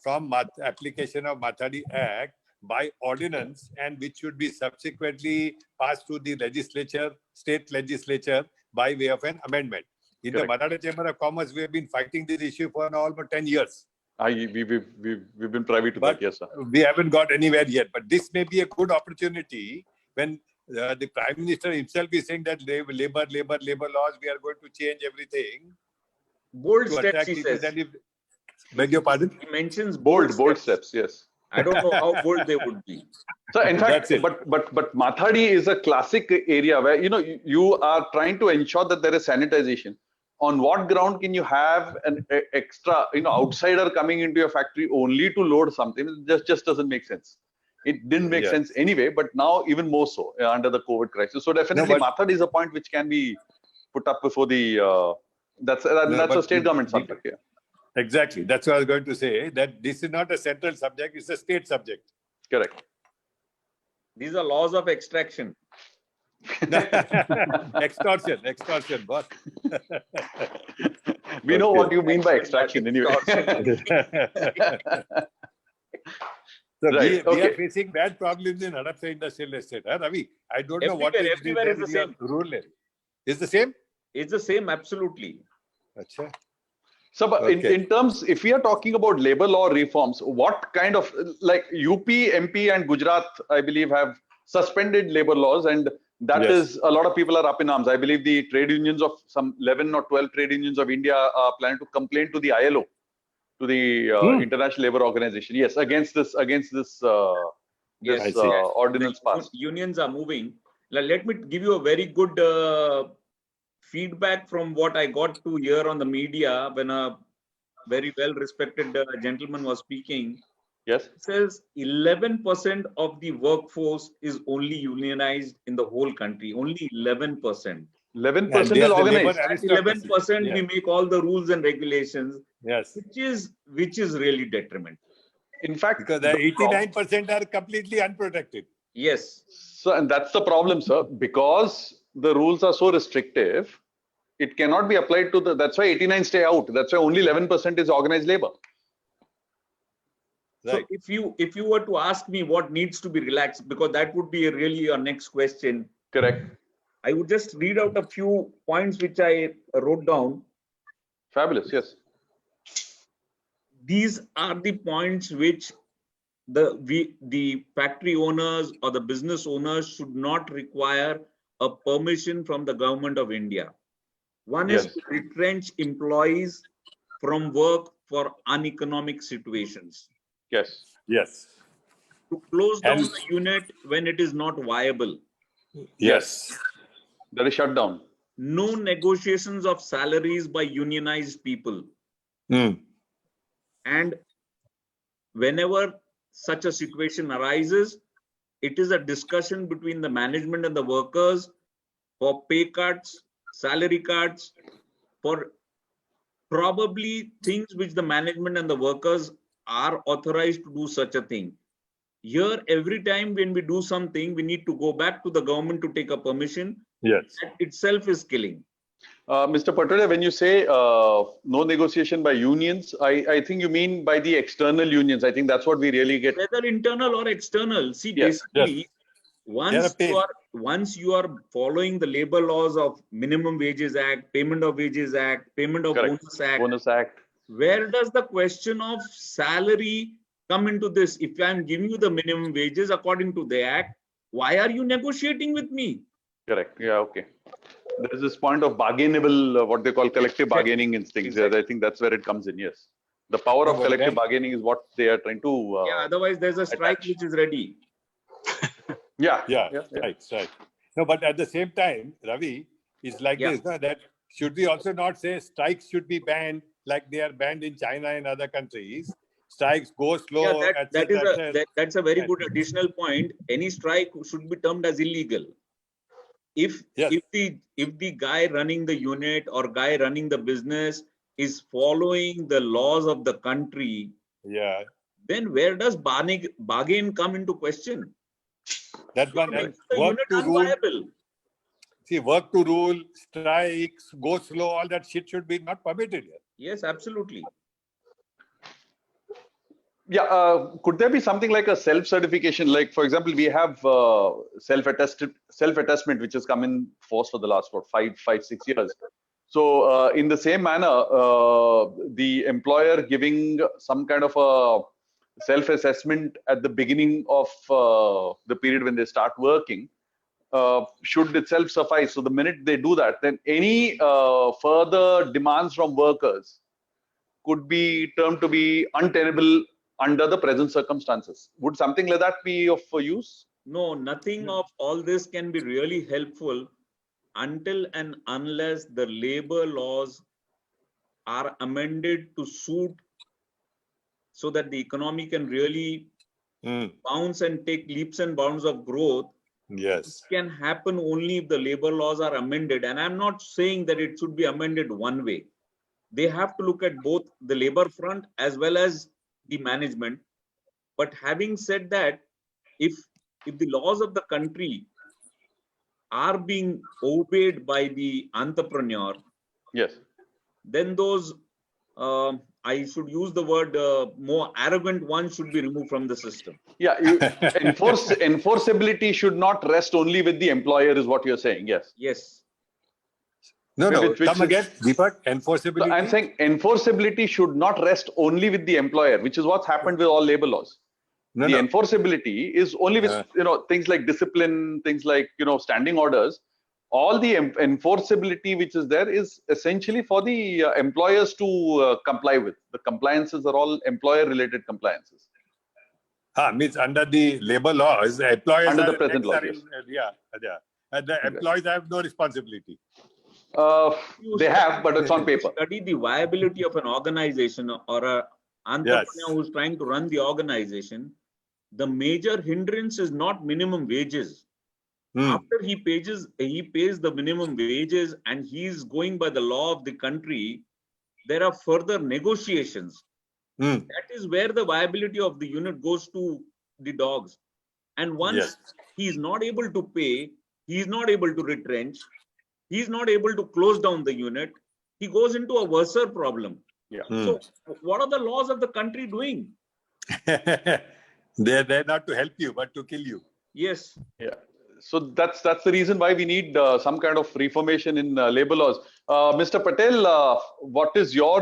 from application of Mathadi Act by ordinance, and which should be subsequently passed through the legislature, state legislature, by way of an amendment. In the Maratha Chamber of Commerce, we have been fighting this issue for almost 10 years. We've been privy to that, yes, sir. We haven't got anywhere yet. But this may be a good opportunity when the Prime Minister himself is saying that labor laws, we are going to change everything. Bold steps, he says. Beg your pardon? He mentions bold steps, yes. I don't know how bold they would be. So in fact, but Mathadi is a classic area where, you are trying to ensure that there is sanitization. On what ground can you have an extra, outsider coming into your factory only to load something? It just doesn't make sense. It didn't make sense anyway, but now even more so under the COVID crisis. So definitely Mathadi is a point which can be put up before the, that's a state government subject here. Exactly. That's what I was going to say, that this is not a central subject, it's a state subject. Correct. These are laws of extraction. Extortion, boss. We know what you mean by extraction anyway. So we are facing bad problems in Hadapsar Industrial Estate. Huh, Ravi? I don't know what is everywhere is the same. Rural area. Is the same? It's the same, absolutely. Achha. So, but in terms, if we are talking about labor law reforms, what kind of, like UP, MP and Gujarat, I believe, have suspended labor laws, and that is, a lot of people are up in arms. I believe the trade unions of some 11 or 12 trade unions of India are planning to complain to the ILO, to the International Labour Organization. Yes, against this ordinance passed. Unions are moving. Let me give you a very good feedback from what I got to hear on the media when a very well-respected gentleman was speaking. Yes. It says 11% of the workforce is only unionized in the whole country. Only 11%. 11% is organized. 11% we make all the rules and regulations. Yes. which is really detrimental. In fact, Because the the prob- 89% are completely unprotected. Yes. So, and that's the problem, sir. Because the rules are so restrictive, it cannot be applied to the. That's why 89 stay out. That's why only 11% is organized labor. Right. So if you were to ask me what needs to be relaxed, because that would be really your next question, Correct. I would just read out a few points which I wrote down. Fabulous. Yes. These are the points which the factory owners or the business owners should not require a permission from the government of India. One is Yes. to retrench employees from work for uneconomic situations, Yes. Yes. to close down And- the unit when it is not viable. Yes. That is shut down. No negotiations of salaries by unionized people. Mm. And whenever such a situation arises, it is a discussion between the management and the workers for pay cuts, salary cuts, for probably things which the management and the workers are authorized to do such a thing. Here, every time when we do something, we need to go back to the government to take a permission. Yes. That itself is killing. Mr. Patodia, when you say no negotiation by unions, I think you mean by the external unions. I think that's what we really get. Whether internal or external, see, Yes, basically, They are a pain. once you are following the labor laws of Minimum Wages Act, Payment of Wages Act, Payment of Correct. Bonus Act, Bonus Act. where does the question of salary come into this? If I'm giving you the minimum wages according to the act, why are you negotiating with me? Correct. Yeah. Okay. There is this point of bargainable, what they call collective bargaining instincts. Exactly. I think that's where it comes in. Yes. The power No, of but collective then- bargaining is what they are trying to. Yeah, otherwise there's a strike attach. which is ready. Yeah. Yeah, Yeah. right. No, but at the same time, Ravi, it's like Yeah. this, no, that should we also not say strikes should be banned like they are banned in China and other countries? Strikes go slow. Yeah, etc., that's a very Yes. good additional point. Any strike should be termed as illegal. If Yes. if the guy running the unit or guy running the business is following the laws of the country, Yeah, then where does bargain come into question? that one. You're And making the work unit to rule. unviable. See, work to rule, strikes, go slow, all that shit should be not permitted here. Yes, absolutely. Yeah. Could there be something like a self-certification? Like, for example, we have self-attestment, which has come in force for the last, what, 5-6 years. So in the same manner, the employer giving some kind of a self-assessment at the beginning of the period when they start working should itself suffice. So the minute they do that, then any further demands from workers could be termed to be untenable under the present circumstances. Would something like that be of use? No, nothing of all this can be really helpful until and unless the labor laws are amended to suit so that the economy can really Mm, bounce and take leaps and bounds of growth. yes. Can happen only if the labor laws are amended. And I'm not saying that it should be amended one way. They have to look at both the labor front as well as the management. But having said that, if the laws of the country are being obeyed by the entrepreneur, Yes. then those I should use the word more arrogant ones should be removed from the system. Yeah. Enforceability should not rest only with the employer, is what you're saying. Yes. Yes. No, Which come is- again, Deepak. So Enforceability. I'm saying enforceability should not rest only with the employer, which is what's happened with all labor laws. No, The no. enforceability is only with things like discipline, things like standing orders. All the enforceability which is there is essentially for the employers to comply with. The compliances are all employer-related compliances. Means under the labor laws, the employers Under the are- present laws, are yes. yeah. And the employees have no responsibility. They have, but it's on paper. Study the viability of an organization or an entrepreneur who's trying to run the organization. The major hindrance is not minimum wages. Hmm. After he pays the minimum wages and he's going by the law of the country, there are further negotiations. Hmm. That is where the viability of the unit goes to the dogs. And once Yes. he is not able to pay, he is not able to retrench, he is not able to close down the unit, he goes into a worse problem. Hmm. So what are the laws of the country doing? They're not to help you, but to kill you. Yes. Yeah. So that's the reason why we need some kind of reformation in labor laws. Mr. Patel, what is your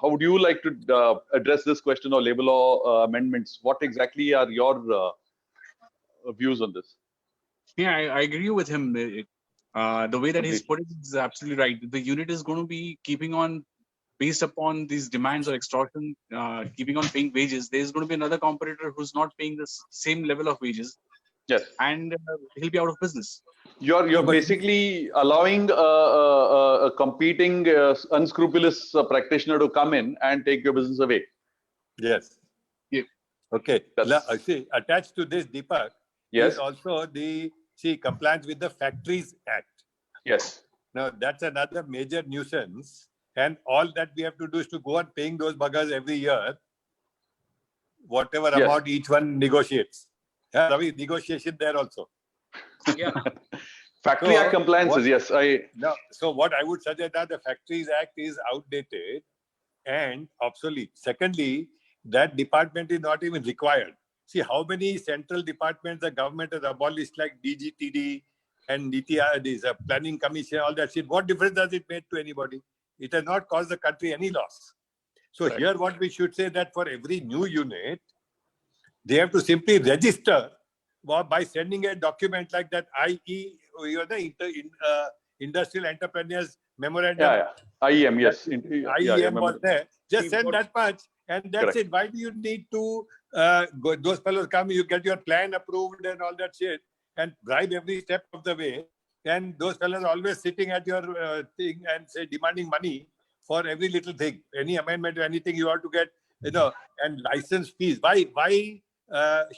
how would you like to address this question of labor law amendments? What exactly are your views on this? Yeah, I agree with him. The way that he's Completely. put it is absolutely right. The unit is going to be keeping on, based upon these demands or extortion, keeping on paying wages. There's going to be another competitor who's not paying the same level of wages, Yes. and he'll be out of business. You're but- basically allowing a competing unscrupulous practitioner to come in and take your business away. Yes. Yeah. Okay. That's- See, attached to this, Deepak, Yes. is also the compliance with the Factories Act. Yes. Now, that's another major nuisance. And all that we have to do is to go on paying those buggers every year, whatever Yes. amount each one negotiates. Yeah, Ravi, negotiation there also. Yeah. Factory So, Act compliances. what- Yes. Now, so what I would suggest that the Factories Act is outdated and obsolete. Secondly, that department is not even required. See how many central departments the government has abolished, like DGTD and Niti, this Planning Commission, all that shit. What difference does it make to anybody? It has not caused the country any loss. So Correct. here, what we should say that for every new unit, they have to simply register by sending a document like that Industrial Entrepreneurs Memorandum. Yeah. IEM. Yes. IEM was there. Just send What- that much, and that's Correct. it. Why do you need to those fellows come? You get your plan approved and all that shit, and bribe every step of the way. And those fellows always sitting at your thing and say demanding money for every little thing, any amendment or anything you have to get, and license fees. Why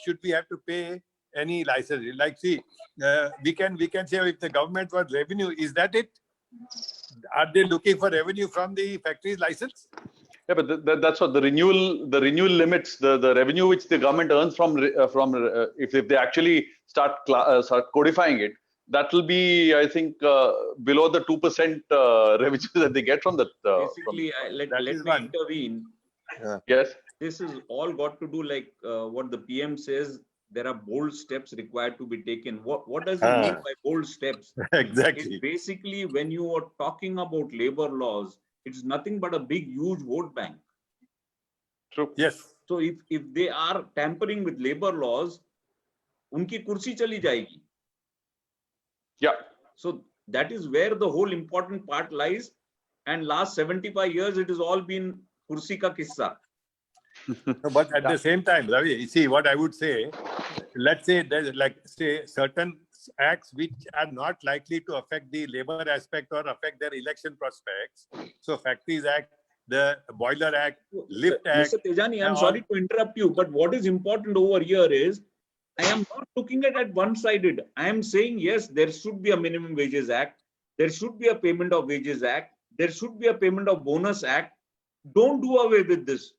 should we have to pay any license? Like, see, we can say if the government was revenue, is that it? Are they looking for revenue from the factory's license? Yeah, but that's what the renewal limits the revenue which the government earns from if they actually start codifying it, that will be, I think, below the 2% revenue that they get from that. Basically, let That me is one. intervene. Yes. This is all got to do like what the PM says. There are bold steps required to be taken. What does he mean by bold steps? Exactly. It's basically when you are talking about labor laws, it's nothing but a big, huge vote bank. True. Yes. So if they are tampering with labor laws, unki kursi chali jayegi. Yeah. So that is where the whole important part lies. And last 75 years, it has all been kursi ka kissa. But at the same time, Ravi, you see what I would say, let's say there's certain acts which are not likely to affect the labor aspect or affect their election prospects. So Factories Act, the Boiler Act, Lift Act. Mr. Tejani, I'm and sorry to interrupt you, but what is important over here is I am not looking at it one-sided. I am saying, yes, there should be a minimum wages act. There should be a payment of wages act. There should be a payment of bonus act. Don't do away with this.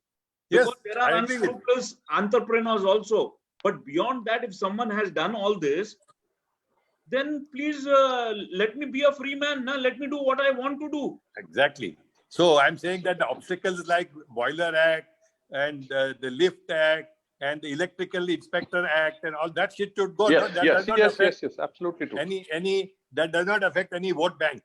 Yes, Because there are I agree with you. unscrupulous entrepreneurs also. But beyond that, if someone has done all this, then please let me be a free man. Now let me do what I want to do. Exactly. So I'm saying that the obstacles like Boiler Act and the Lift Act and the Electrical Inspector Act and all that shit should go. Yes. That Yes. does not Yes. affect Yes. Yes. Absolutely true. any that does not affect any vote bank.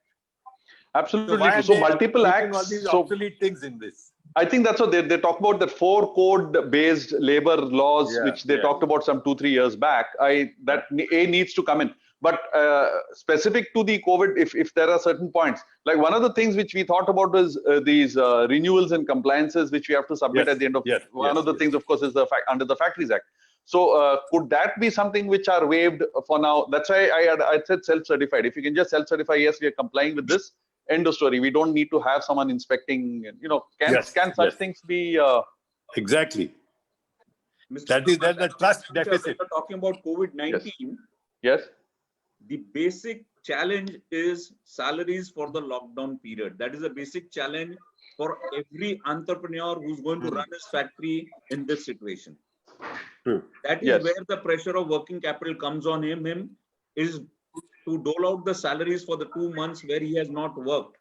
Absolutely why true. are So they multiple keeping all acts. these So obsolete things in this? I think that's what they talk about, the 4 code-based labor laws, Yeah, which they yeah. talked about some 2-3 years back. That needs to come in. But specific to the COVID, if there are certain points, like one of the things which we thought about is these renewals and compliances which we have to submit Yes, at the end of. yes, One yes, of the yes. things, of course, is under the Factories Act. So could that be something which are waived for now? That's why I said self-certified. If you can just self-certify, yes, we are complying with this. End of story. We don't need to have someone inspecting. Can Yes, such yes. things be? Exactly. Mr. That is Prakash, the trust when deficit. we're talking about COVID-19, Yes. the basic challenge is salaries for the lockdown period. That is a basic challenge for every entrepreneur who's going to run his factory in this situation. True. That is Yes. where the pressure of working capital comes on him. Him is to dole out the salaries for the 2 months where he has not worked.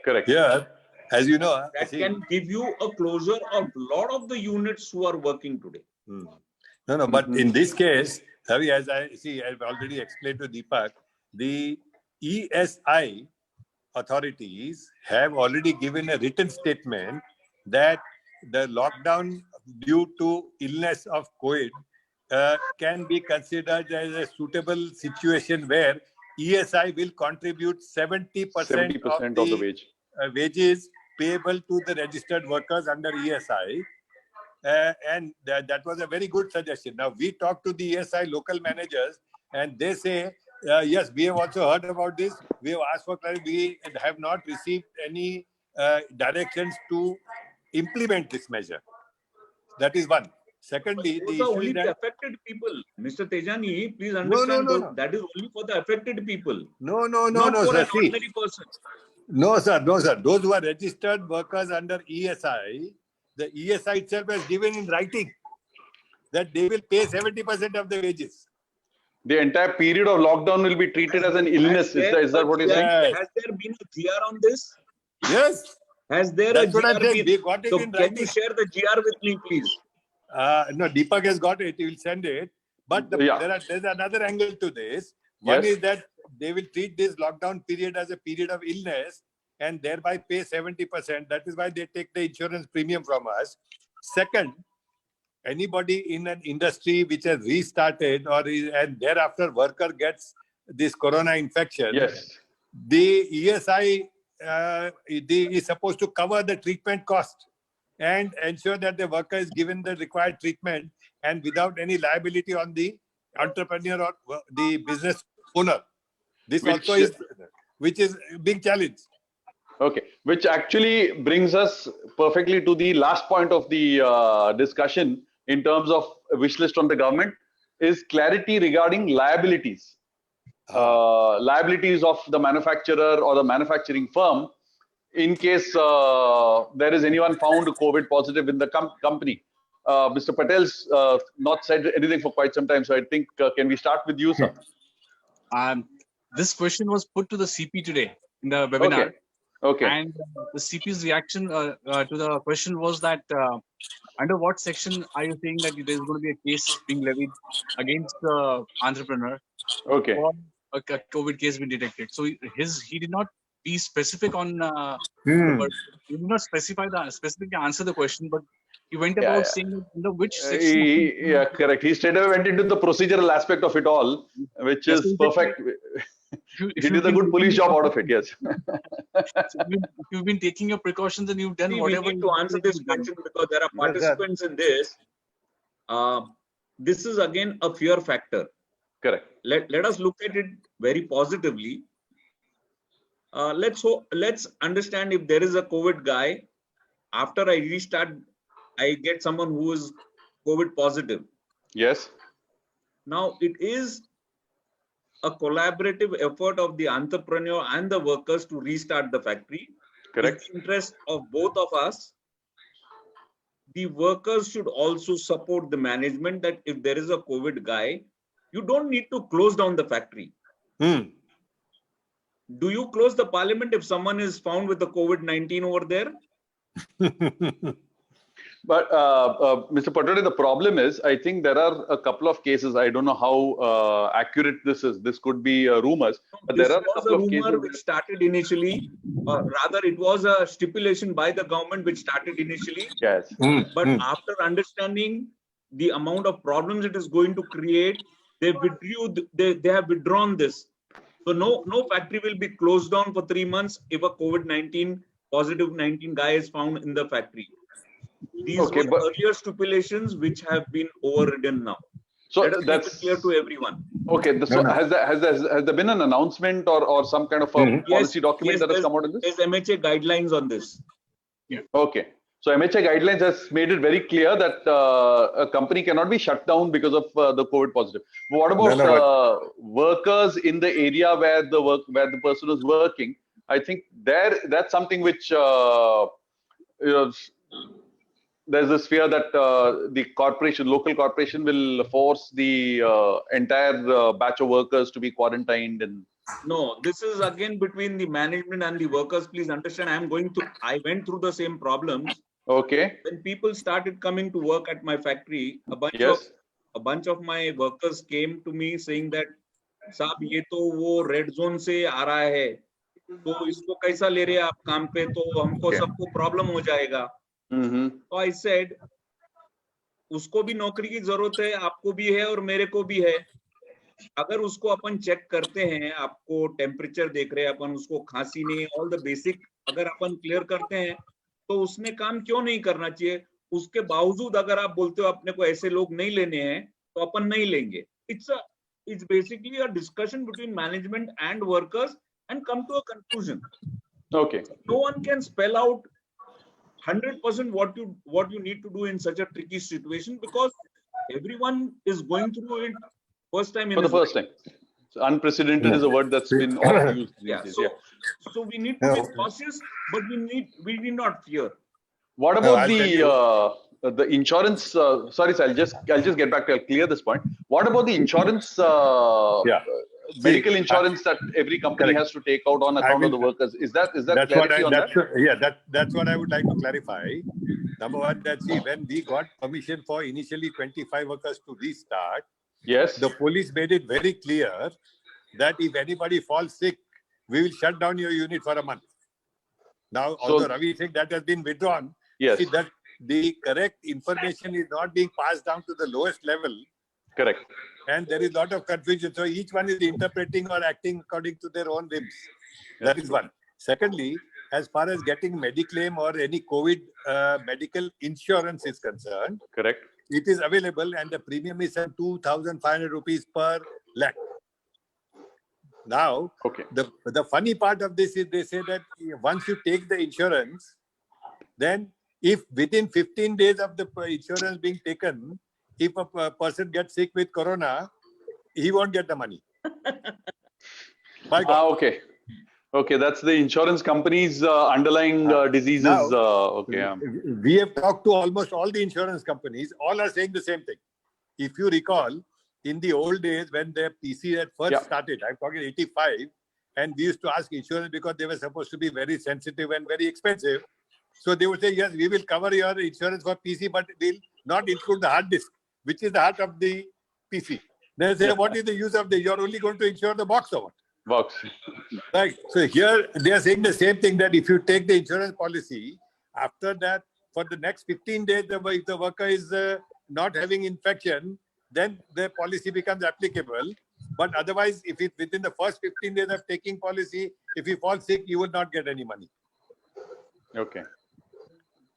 Correct. Yeah, as you know, That see, can give you a closure of a lot of the units who are working today. no, but in this case, Ravi, as I see, I've already explained to Deepak, the ESI authorities have already given a written statement that the lockdown due to illness of COVID can be considered as a suitable situation where ESI will contribute 70% 70% of the wage. wages payable to the registered workers under ESI. And that was a very good suggestion. Now, we talked to the ESI local managers and they say, yes, we have also heard about this. We have asked for clarity. We have not received any directions to implement this measure. That is one. Secondly, Those the are issue only is the that affected people. Mr. Tejani, please no, understand no. that is only for the affected people. No, Not for sir. an ordinary person. No, sir. Those who are registered workers under ESI, the ESI itself has given in writing that they will pay 70% of the wages. The entire period of lockdown will be treated as an illness. Is that what you're saying? Yes. Has there been a GR on this? Yes. Has there That's a what I'm GR saying. been? We got it So in can you writing. share the GR with me, please? No, Deepak has got it. He will send it. But Yeah. there's another angle to this. One Yes. is that they will treat this lockdown period as a period of illness and thereby pay 70%. That is why they take the insurance premium from us. Second, anybody in an industry which has restarted and thereafter worker gets this corona infection, Yes. the ESI is supposed to cover the treatment cost and ensure that the worker is given the required treatment and without any liability on the entrepreneur or the business owner. This Which- also is, which is a big challenge. Okay, which actually brings us perfectly to the last point of the discussion in terms of wish list from the government is clarity regarding liabilities. Liabilities of the manufacturer or the manufacturing firm in case there is anyone found COVID positive in the company. Mr. Patel's not said anything for quite some time, so I think can we start with you, sir? This question was put to the CP today in the webinar. Okay. And the CP's reaction to the question was that under what section are you saying that there's going to be a case being levied against the entrepreneur Okay. or a COVID case being detected? So he did not be specific on he did not specifically answer the question, but he went about saying under which section. Yeah, correct. He straight away went into the procedural aspect of it all, which Yes, is so perfect. He did a good police job out of it, yes. So if you've been taking your precautions and you've done See, we whatever. need to answer this question because there are participants in this. This is again a fear factor. Correct. Let us look at it very positively. Let's understand if there is a COVID guy. After I restart, I get someone who is COVID positive. Yes. Now it is a collaborative effort of the entrepreneur and the workers to restart the factory. Correct. In the interest of both of us, the workers should also support the management that if there is a COVID guy, you don't need to close down the factory. Do you close the parliament if someone is found with the COVID-19 over there? But Mr. Patwari, the problem is, I think there are a couple of cases. I don't know how accurate this is. This could be rumors, but This there are a was couple a of rumor cases. which started initially, or rather it was a stipulation by the government which started initially. Yes. But after understanding the amount of problems it is going to create, they have withdrawn this. So no factory will be closed down for 3 months if a COVID-19 positive 19 guy is found in the factory. These were earlier stipulations which have been overridden now. So let us make it that's clear to everyone. Okay. So has there been an announcement or some kind of a policy document that has come out in this? There's MHA guidelines on this. Yeah. Okay. So MHA guidelines has made it very clear that a company cannot be shut down because of the COVID positive. But what about workers in the area where the person is working? I think that's something which there's this fear that the local corporation will force the entire batch of workers to be quarantined and. No, this is again between the management and the workers. Please understand, I went through the same problems. Okay. When people started coming to work at my factory, a bunch of my workers came to me saying that, साहब ये तो वो red zone से आ रहा है, तो इसको कैसा ले रहे हैं आप काम पे, तो हमको सबको प्रॉब्लम हो जाएगा. तो I said, उसको भी नौकरी की जरूरत है, आपको भी है और मेरे को भी है. अगर उसको अपन चेक करते हैं, आपको टेम्परेचर देख रहे हैं अपन, उसको खांसी नहीं, ऑल द बेसिक अगर अपन क्लियर करते हैं, तो उसने काम क्यों नहीं करना चाहिए. उसके बावजूद अगर आप बोलते हो अपने को ऐसे लोग नहीं लेने हैं, तो अपन नहीं लेंगे. It's basically a discussion between management and workers and come to a conclusion. Okay. No one can spell out 100% what you need to do in such a tricky situation, because everyone is going through it first time in for the first time. So unprecedented is a word that's been often used. So we need to be cautious, but we need not fear. What about the insurance? Sorry, sir, I'll just get back to. I'll clear this point. What about the insurance? Medical insurance that every company has to take out on account of the workers. Is that clarity on that? That's what I would like to clarify. Number one, when we got permission for initially 25 workers to restart, yes, the police made it very clear that if anybody falls sick, we will shut down your unit for a month. Now, although Ravi said that has been withdrawn, yes, see that the correct information is not being passed down to the lowest level. Correct. And there is a lot of confusion. So each one is interpreting or acting according to their own whims. That is one. Secondly, as far as getting Mediclaim or any COVID medical insurance is concerned, correct, it is available and the premium is at 2,500 rupees per lakh. Now, okay, the funny part of this is they say that once you take the insurance, then if within 15 days of the insurance being taken, if a person gets sick with corona, he won't get the money. Okay. Okay, that's the insurance company's underlying diseases. Now, we have talked to almost all the insurance companies. All are saying the same thing. If you recall, in the old days when the PC had first started, I'm talking 85, and we used to ask insurance because they were supposed to be very sensitive and very expensive. So they would say, yes, we will cover your insurance for PC, but we'll not include the hard disk, which is the heart of the PC. They say, what is the use of you're only going to insure the box or what? Box. Right. So here they are saying the same thing, that if you take the insurance policy, after that, for the next 15 days, if the worker is not having infection, then the policy becomes applicable. But otherwise, if it's within the first 15 days of taking policy, if you fall sick, you will not get any money. Okay.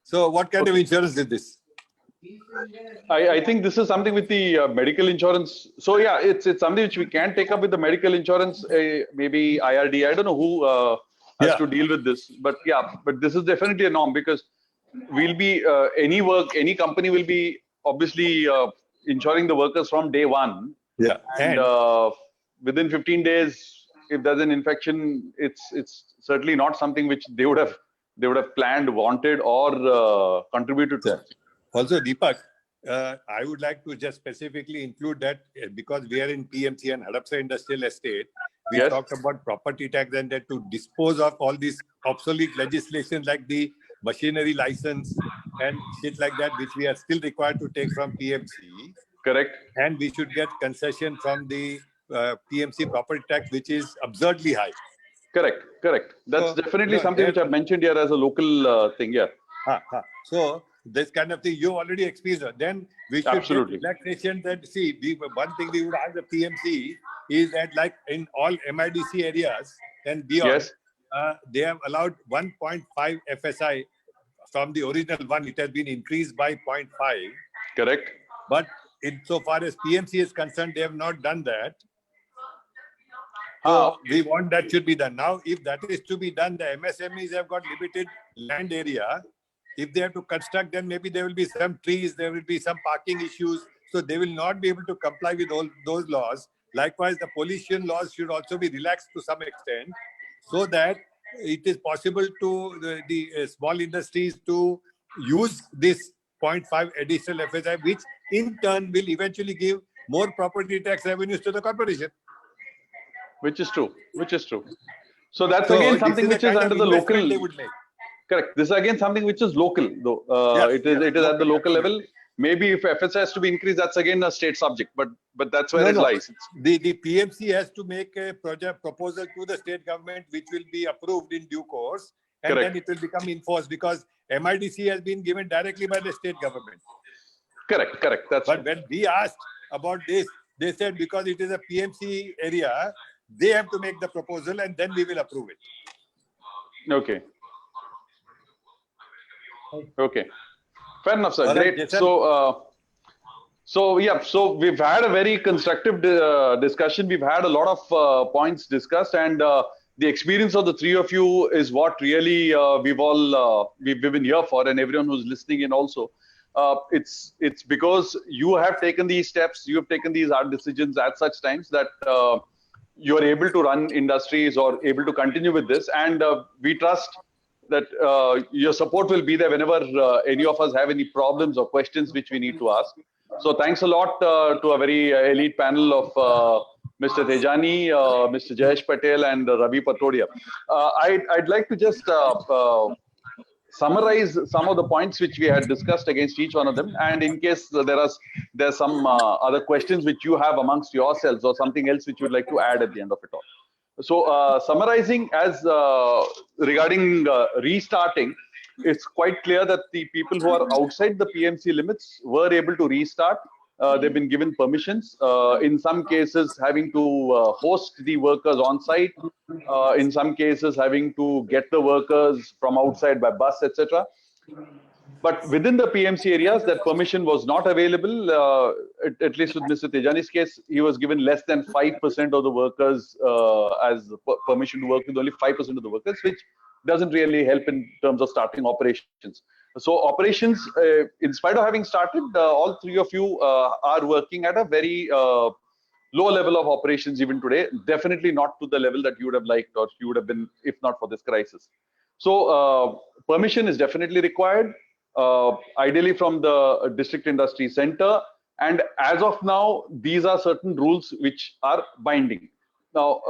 So what kind of insurance is this? I think this is something with the medical insurance. So yeah, it's something which we can take up with the medical insurance, maybe IRD. I don't know who has to deal with this, but this is definitely a norm, because we'll be any company will be obviously insuring the workers from day one. Yeah, and within 15 days, if there's an infection, it's certainly not something which they would have planned, wanted, or contributed to. Also, Deepak, I would like to just specifically include that because we are in PMC and Hadapsar Industrial Estate, we talked about property tax and that to dispose of all these obsolete legislation like the machinery license and shit like that, which we are still required to take from PMC. Correct. And we should get concession from the PMC property tax, which is absurdly high. Correct. That's definitely something which I've mentioned here as a local thing. Yeah. So this kind of thing you already experienced. Then we should get relaxation. That one thing we would ask the PMC is that, like in all MIDC areas and beyond, they have allowed 1.5 FSI from the original one. It has been increased by 0.5. Correct. But insofar as PMC is concerned, they have not done that. We want that should be done. Now, if that is to be done, the MSMEs have got limited land area. If they have to construct, then maybe there will be some trees, there will be some parking issues. So they will not be able to comply with all those laws. Likewise, the pollution laws should also be relaxed to some extent, so that it is possible to the small industries to use this 0.5 additional FSI, which in turn will eventually give more property tax revenues to the corporation. Which is true. Which is true. So that's So again this something is a which is kind under of the investment local. they would make. Correct. This is again something which is local, though. Yes, It is yes, at the local, local level. absolutely. Maybe if FSI has to be increased, that's again a state subject. But that's where No, it no. lies. The PMC has to make a project proposal to the state government, which will be approved in due course, and Correct. then it will become enforced because MIDC has been given directly by the state government. Correct. Correct. That's But true. when we asked about this, they said because it is a PMC area, they have to make the proposal and then we will approve it. Okay. Okay. Fair enough, sir. All right, Great. Jason. So yeah. So we've had a very constructive discussion. We've had a lot of points discussed, and the experience of the three of you is what really we've been here for, and everyone who's listening in also. It's because you have taken these steps, you have taken these hard decisions at such times that you are able to run industries or able to continue with this, and we trust that your support will be there whenever any of us have any problems or questions which we need to ask. So thanks a lot to a very elite panel of Mr. Tejani, Mr. Jayesh Patel, and Ravi Patodia. I'd like to just summarize some of the points which we had discussed against each one of them, and in case there's some other questions which you have amongst yourselves or something else which you'd like to add at the end of it all. So summarizing as regarding restarting, it's quite clear that the people who are outside the PMC limits were able to restart. They've been given permissions, in some cases having to host the workers on site, in some cases having to get the workers from outside by bus, etc. But within the PMC areas, that permission was not available. At least with Mr. Tejani's case, he was given less than 5% of the workers as permission to work with only 5% of the workers, which doesn't really help in terms of starting operations. So operations, in spite of having started, all three of you are working at a very low level of operations even today. Definitely not to the level that you would have liked or you would have been if not for this crisis. So permission is definitely required. Ideally from the district industry center, and as of now these are certain rules which are binding. Now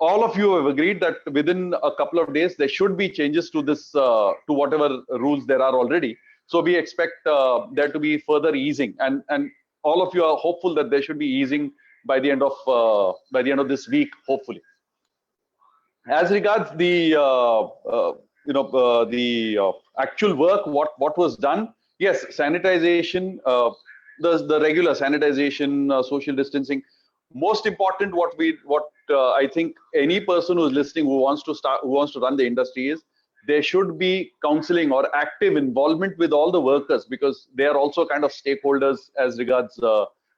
all of you have agreed that within a couple of days there should be changes to this to whatever rules there are already. So we expect there to be further easing, and all of you are hopeful that there should be easing by the end of this week, hopefully. As regards the actual work, what was done? Yes, sanitization, the regular sanitization, social distancing. Most important, what I think any person who's listening who wants to run the industry is there should be counseling or active involvement with all the workers, because they are also kind of stakeholders as regards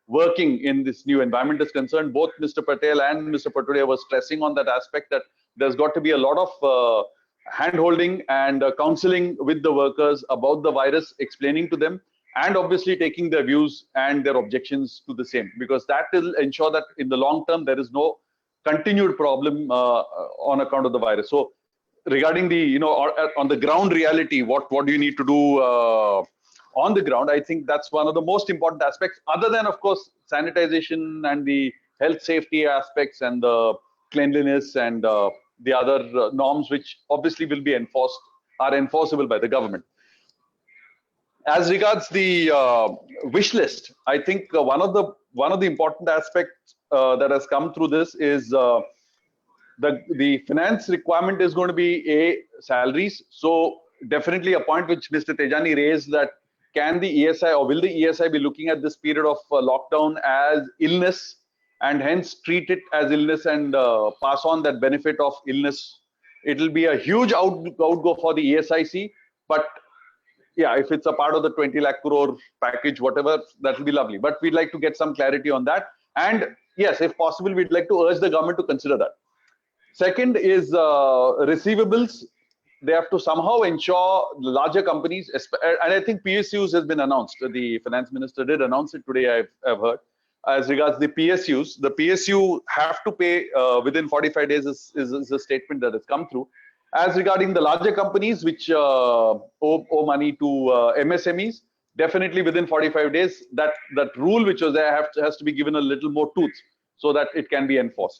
working in this new environment is concerned. Both Mr. Patel and Mr. Patodia were stressing on that aspect, that there's got to be a lot of hand-holding and counseling with the workers about the virus, explaining to them, and obviously taking their views and their objections to the same, because that will ensure that in the long term there is no continued problem on account of the virus. So regarding the on the ground reality, what do you need to do on the ground? I think that's one of the most important aspects, other than of course sanitization and the health safety aspects and the cleanliness and the other norms which obviously will be enforceable by the government. As regards the wish list, I think one of the important aspects that has come through this is the finance requirement is going to be salaries. So definitely a point which Mr. Tejani raised, that can the ESI or will the ESI be looking at this period of lockdown as illness and hence treat it as illness and pass on that benefit of illness? It will be a huge outgo for the ESIC, but yeah, if it's a part of the 20 lakh crore package, whatever, that will be lovely. But we'd like to get some clarity on that. And yes, if possible, we'd like to urge the government to consider that. Second is receivables. They have to somehow ensure larger companies, and I think PSUs has been announced. The finance minister did announce it today, I've heard. As regards the PSUs, the PSU have to pay within 45 days is a statement that has come through. As regarding the larger companies which owe money to MSMEs, definitely within 45 days, that rule which was there has to be given a little more tooth so that it can be enforced.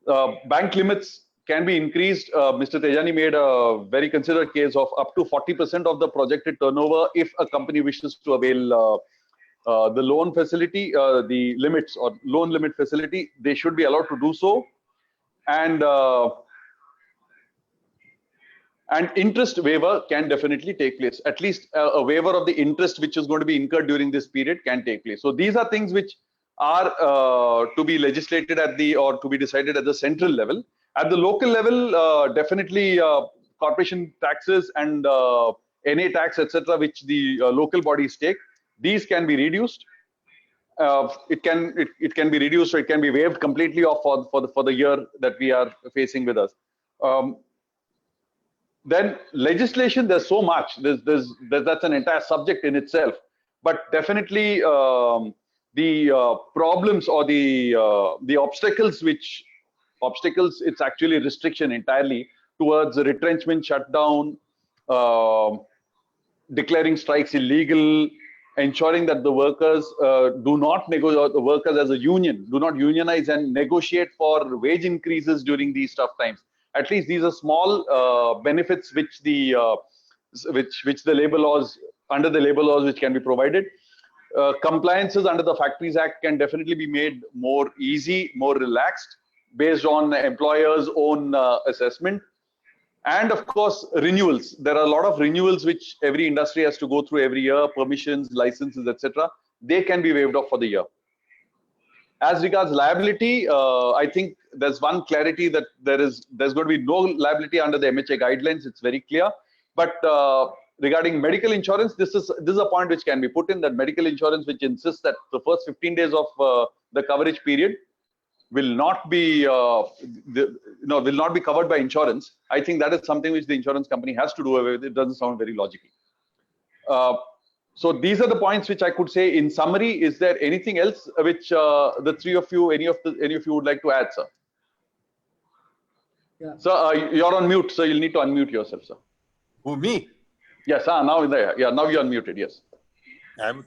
Bank limits can be increased. Mr. Tejani made a very considered case of up to 40% of the projected turnover if a company wishes to avail the loan facility, the limits or loan limit facility. They should be allowed to do so. And interest waiver can definitely take place. At least a waiver of the interest which is going to be incurred during this period can take place. So these are things which are to be legislated at or to be decided at the central level. At the local level, definitely corporation taxes and NA tax, etc., which the local bodies take, these can be reduced. It can be reduced, or it can be waived completely off for the year that we are facing with us. Then legislation, there's so much. That's an entire subject in itself. But definitely the problems or the obstacles, it's actually restriction entirely towards the retrenchment, shutdown, declaring strikes illegal, ensuring that the workers do not negotiate, the workers as a union do not unionize and negotiate for wage increases during these tough times. At least these are small benefits which the labor laws, under the labor laws, which can be provided. Compliances under the Factories Act can definitely be made more easy, more relaxed, based on employers' own assessment. And of course, renewals. There are a lot of renewals which every industry has to go through every year, permissions, licenses, etc. They can be waived off for the year. As regards liability, I think there's one clarity that there's going to be no liability under the MHA guidelines. It's very clear. But regarding medical insurance, this is a point which can be put in, that medical insurance which insists that the first 15 days of the coverage period will not be will not be covered by insurance. I think that is something which the insurance company has to do away with. It doesn't sound very logical. So these are the points which I could say in summary. Is there anything else which the three of you, any of you would like to add, sir? Yeah. So you're on mute, so you'll need to unmute yourself, sir. Who, me? Yes, now now you're unmuted. Yes.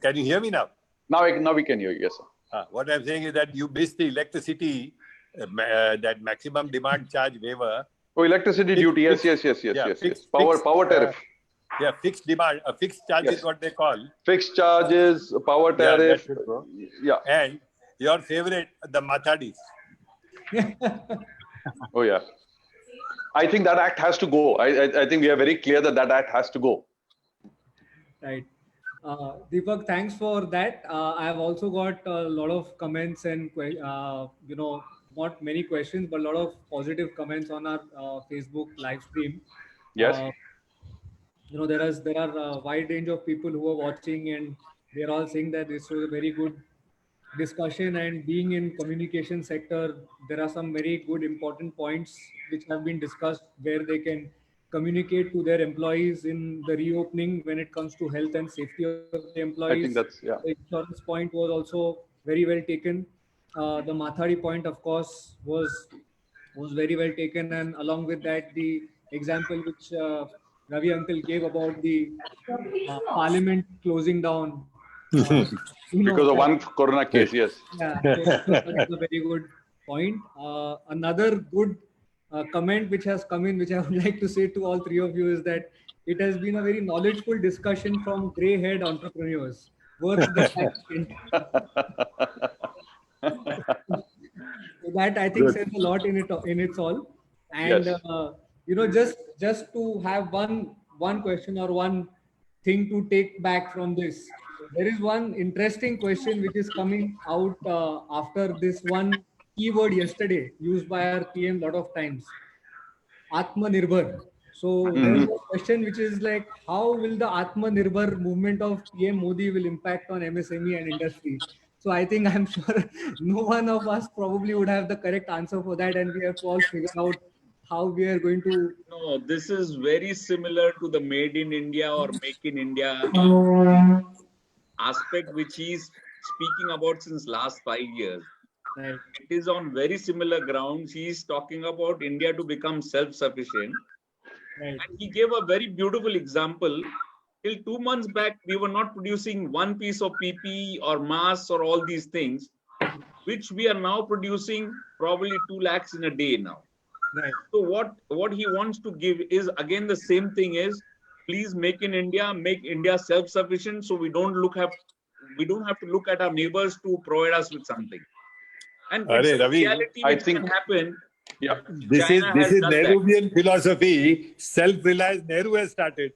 Can you hear me now? Now we can hear you. Yes, sir. What I'm saying is that you missed the electricity, that maximum demand charge waiver. Oh, electricity duty. Yes. Power tariff. Yeah, fixed demand, fixed charge is what they call. Fixed charges, power tariff. Yeah, that's it, bro. Yeah. And your favorite, the Mathadis. Oh yeah. I think that act has to go. I think we are very clear that act has to go. Right. Deepak, thanks for that. I have also got a lot of comments and not many questions, but a lot of positive comments on our Facebook live stream. Yes. There are a wide range of people who are watching, and they are all saying that this was a very good discussion. And being in communication sector, there are some very good important points which have been discussed where they can communicate to their employees in the reopening when it comes to health and safety of the employees. I think that's, yeah. The insurance point was also very well taken. The Mathadi point, of course, was very well taken, and along with that, the example which Ravi uncle gave about the Parliament closing down because of one corona case. Yes. Yeah, so that's a very good point. Another good comment which has come in, which I would like to say to all three of you, is that it has been a very knowledgeable discussion from grey-haired entrepreneurs. Worth the so that I think says a lot in its all. And Yes. just to have one question or one thing to take back from this, there is one interesting question which is coming out after this one keyword yesterday used by our PM a lot of times, Atmanirbhar. So there's a question which is like, how will the Atmanirbhar movement of PM Modi will impact on MSME and industry? So I think, I'm sure no one of us probably would have the correct answer for that, and we have to all figure out how we are going to. No, this is very similar to the Made in India or Make in India aspect, which he's speaking about since last 5 years. Right. It is on very similar grounds. He is talking about India to become self-sufficient. Right. And he gave a very beautiful example. Till 2 months back, we were not producing one piece of PPE or masks or all these things, which we are now producing probably 2 lakhs in a day now. Right. So what he wants to give is again the same thing is, please make India self-sufficient, so we don't have to look at our neighbors to provide us with something. And it's a Ravi, reality I which think- can happen. Yeah. this China is has done that. Nehruvian philosophy. Self-reliance Nehru has started.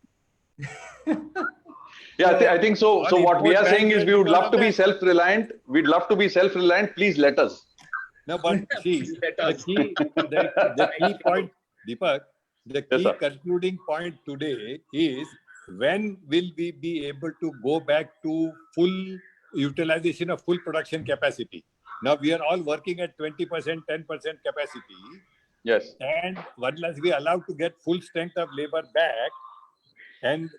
Yeah, I think so. So On what we are import saying ban, is we would none love of to be that. self-reliant. We'd love to be self-reliant. Please let us. No, but see, Please let the us. key point, Deepak, the Yes, key sir. concluding point today is when will we be able to go back to full utilization of full production capacity? Now we are all working at 20%, 10% capacity, Yes. and unless we are allowed to get full strength of labor back, and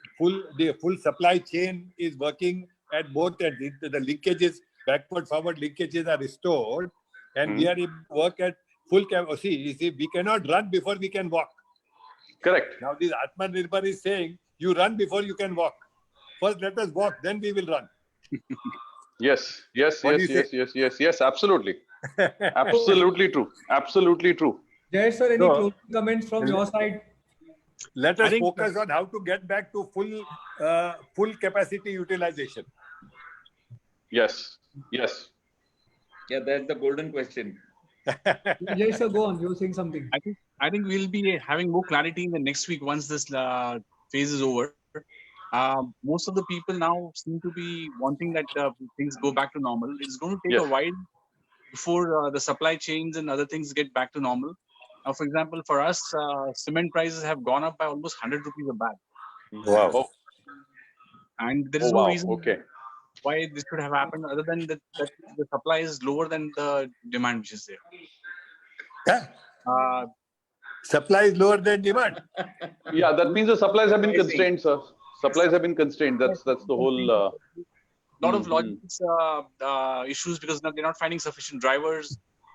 the full supply chain is working at both ends. The linkages, backward forward linkages are restored, and we are able to work at full capacity. You see, we cannot run before we can walk. Correct. Now this Atmanirbhar is saying you run before you can walk. First let us walk, then we will run. Yes. Yes. What do Yes. you Yes. say? Yes. Yes. Yes. Absolutely. Absolutely true. Absolutely true. Jayesh sir, any So- closing comments from your side? Let I us think- focus on how to get back to full capacity utilization. Yes. Yes. Yeah, that's the golden question. Jayesh sir, go on. You were saying something. I think we'll be having more clarity in the next week once this phase is over. Most of the people now seem to be wanting that things go back to normal. It's going to take Yes. a while before the supply chains and other things get back to normal. Now, for example, for us, cement prices have gone up by almost 100 rupees a bag. Wow. Oh, And there oh is no wow. reason Okay. why this should have happened other than that the supply is lower than the demand which is there. Yeah. Uh, Supply is lower than demand. Yeah, that means the supplies have been I see. constrained, sir. Supplies have been constrained. That's the whole. lot of Mhm. logistics issues because now they're not finding sufficient drivers.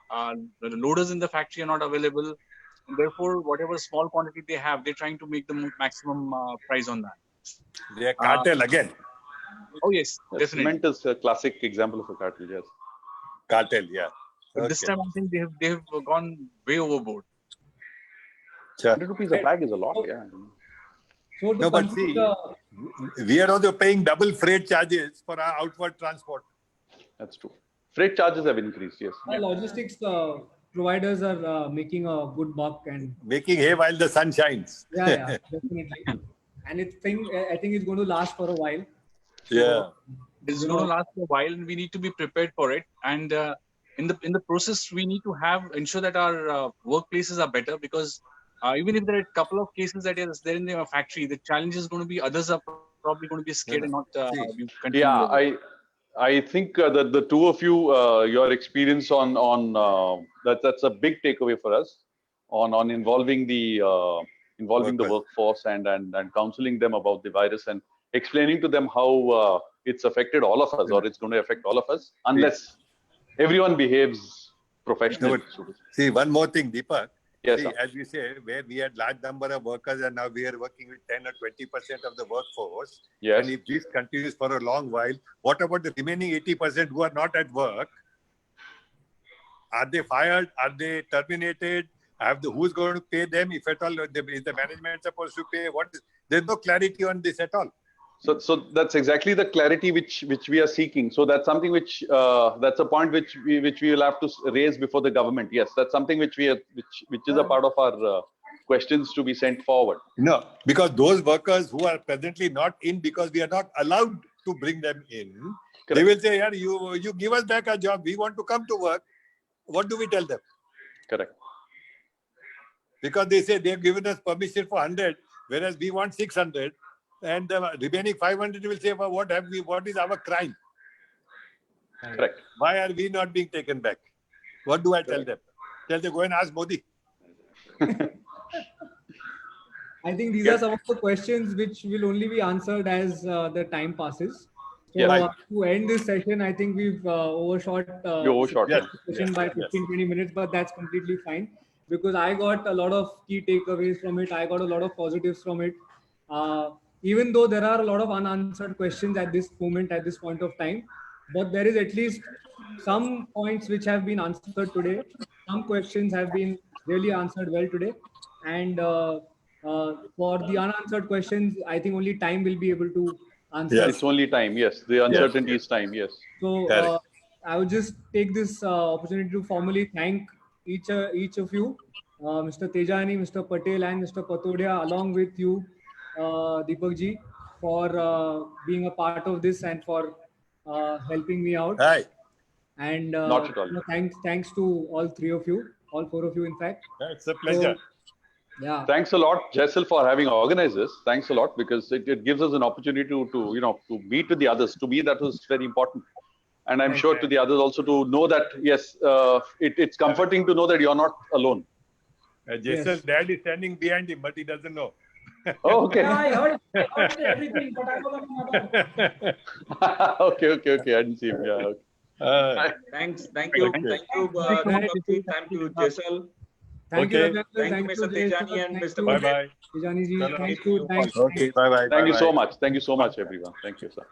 The loaders in the factory are not available. And therefore, whatever small quantity they have, they're trying to make the maximum price on that. They are cartel again. Oh, yes, Yeah, definitely. cement is a classic example of a cartel. Yes. Cartel, yeah. But this Okay. time, I think they have gone way overboard. Sure. 100 rupees a bag is a lot. Yeah. So to No, but conclude, see, we are also paying double freight charges for our outward transport. That's true. Freight charges have increased. Yes. logistics providers are making a good buck, and Making hay while the sun shines. yeah, definitely. And I think it's going to last for a while. Yeah. It's You going to know- last for a while, and we need to be prepared for it. And in the process, we need to ensure that our workplaces are better because even if there are a couple of cases that is there in the factory, the challenge is going to be others are probably going to be scared and not See, continue. Yeah, I think that the two of you, your experience on that's a big takeaway for us on involving the Workers. workforce and counseling them about the virus and explaining to them how it's affected all of us or it's going to affect all of us unless everyone behaves professionally. No, See, one more thing, Deepak. Yes, See, sir. as we say, where we had large number of workers and now we are working with 10 or 20% of the workforce. Yes. And if this continues for a long while, what about the remaining 80% who are not at work? Are they fired? Are they terminated? Who's going to pay them? If at all, is the management supposed to pay? There's no clarity on this at all. So that's exactly the clarity which we are seeking. So that's something which that's a point which we will have to raise before the government. Yes, that's something which is a part of our questions to be sent forward. No, because those workers who are presently not in because we are not allowed to bring them in, they will say, "Yeah, you give us back our job. We want to come to work." What do we tell them? Correct. Because they say they have given us permission for 100, whereas we want 600, and the remaining 500 will say, well, what is our crime? Correct. Why are we not being taken back? What do I tell them? Tell them, go and ask Modi. I think these are some of the questions which will only be answered as the time passes. So Yes. to end this session, I think we've overshot You overshot. Yes. session by 15-20 minutes, but that's completely fine because I got a lot of key takeaways from it. I got a lot of positives from it. Even though there are a lot of unanswered questions at this moment, at this point of time, but there is at least some points which have been answered today. Some questions have been really answered well today. And for the unanswered questions, I think only time will be able to answer. Yes. It's only time. Yes. The uncertainty is time. Yes. So Correct. I would just take this opportunity to formally thank each of you, Mr. Tejani, Mr. Patel, and Mr. Patodia, along with you, Deepak ji, for being a part of this and for helping me out. Hi. And Not at all. thanks to all three of you, all four of you, in fact. It's a pleasure. So, yeah. Thanks a lot, Jessel, for having organized this. Thanks a lot because it gives us an opportunity to meet with the others. To me, that was very important. And I'm sure to the others also to know that, yes, it's comforting to know that you're not alone. Jason's dad is standing behind him, but he doesn't know. Oh, okay. Yeah, I heard everything, but I wasn't mother. Okay. I didn't see him. Yeah. Okay. Thank you, Okay. Deepak ji. Thank you, Jaisal. Thank Okay. you, Thank you, Mr. Tejani and Mr. Bye bye. Tejani ji. Chalo, Thank thank you. you. Thanks. Okay. Bye bye. Thank you so much. Thank you so much, everyone. Thank you, sir.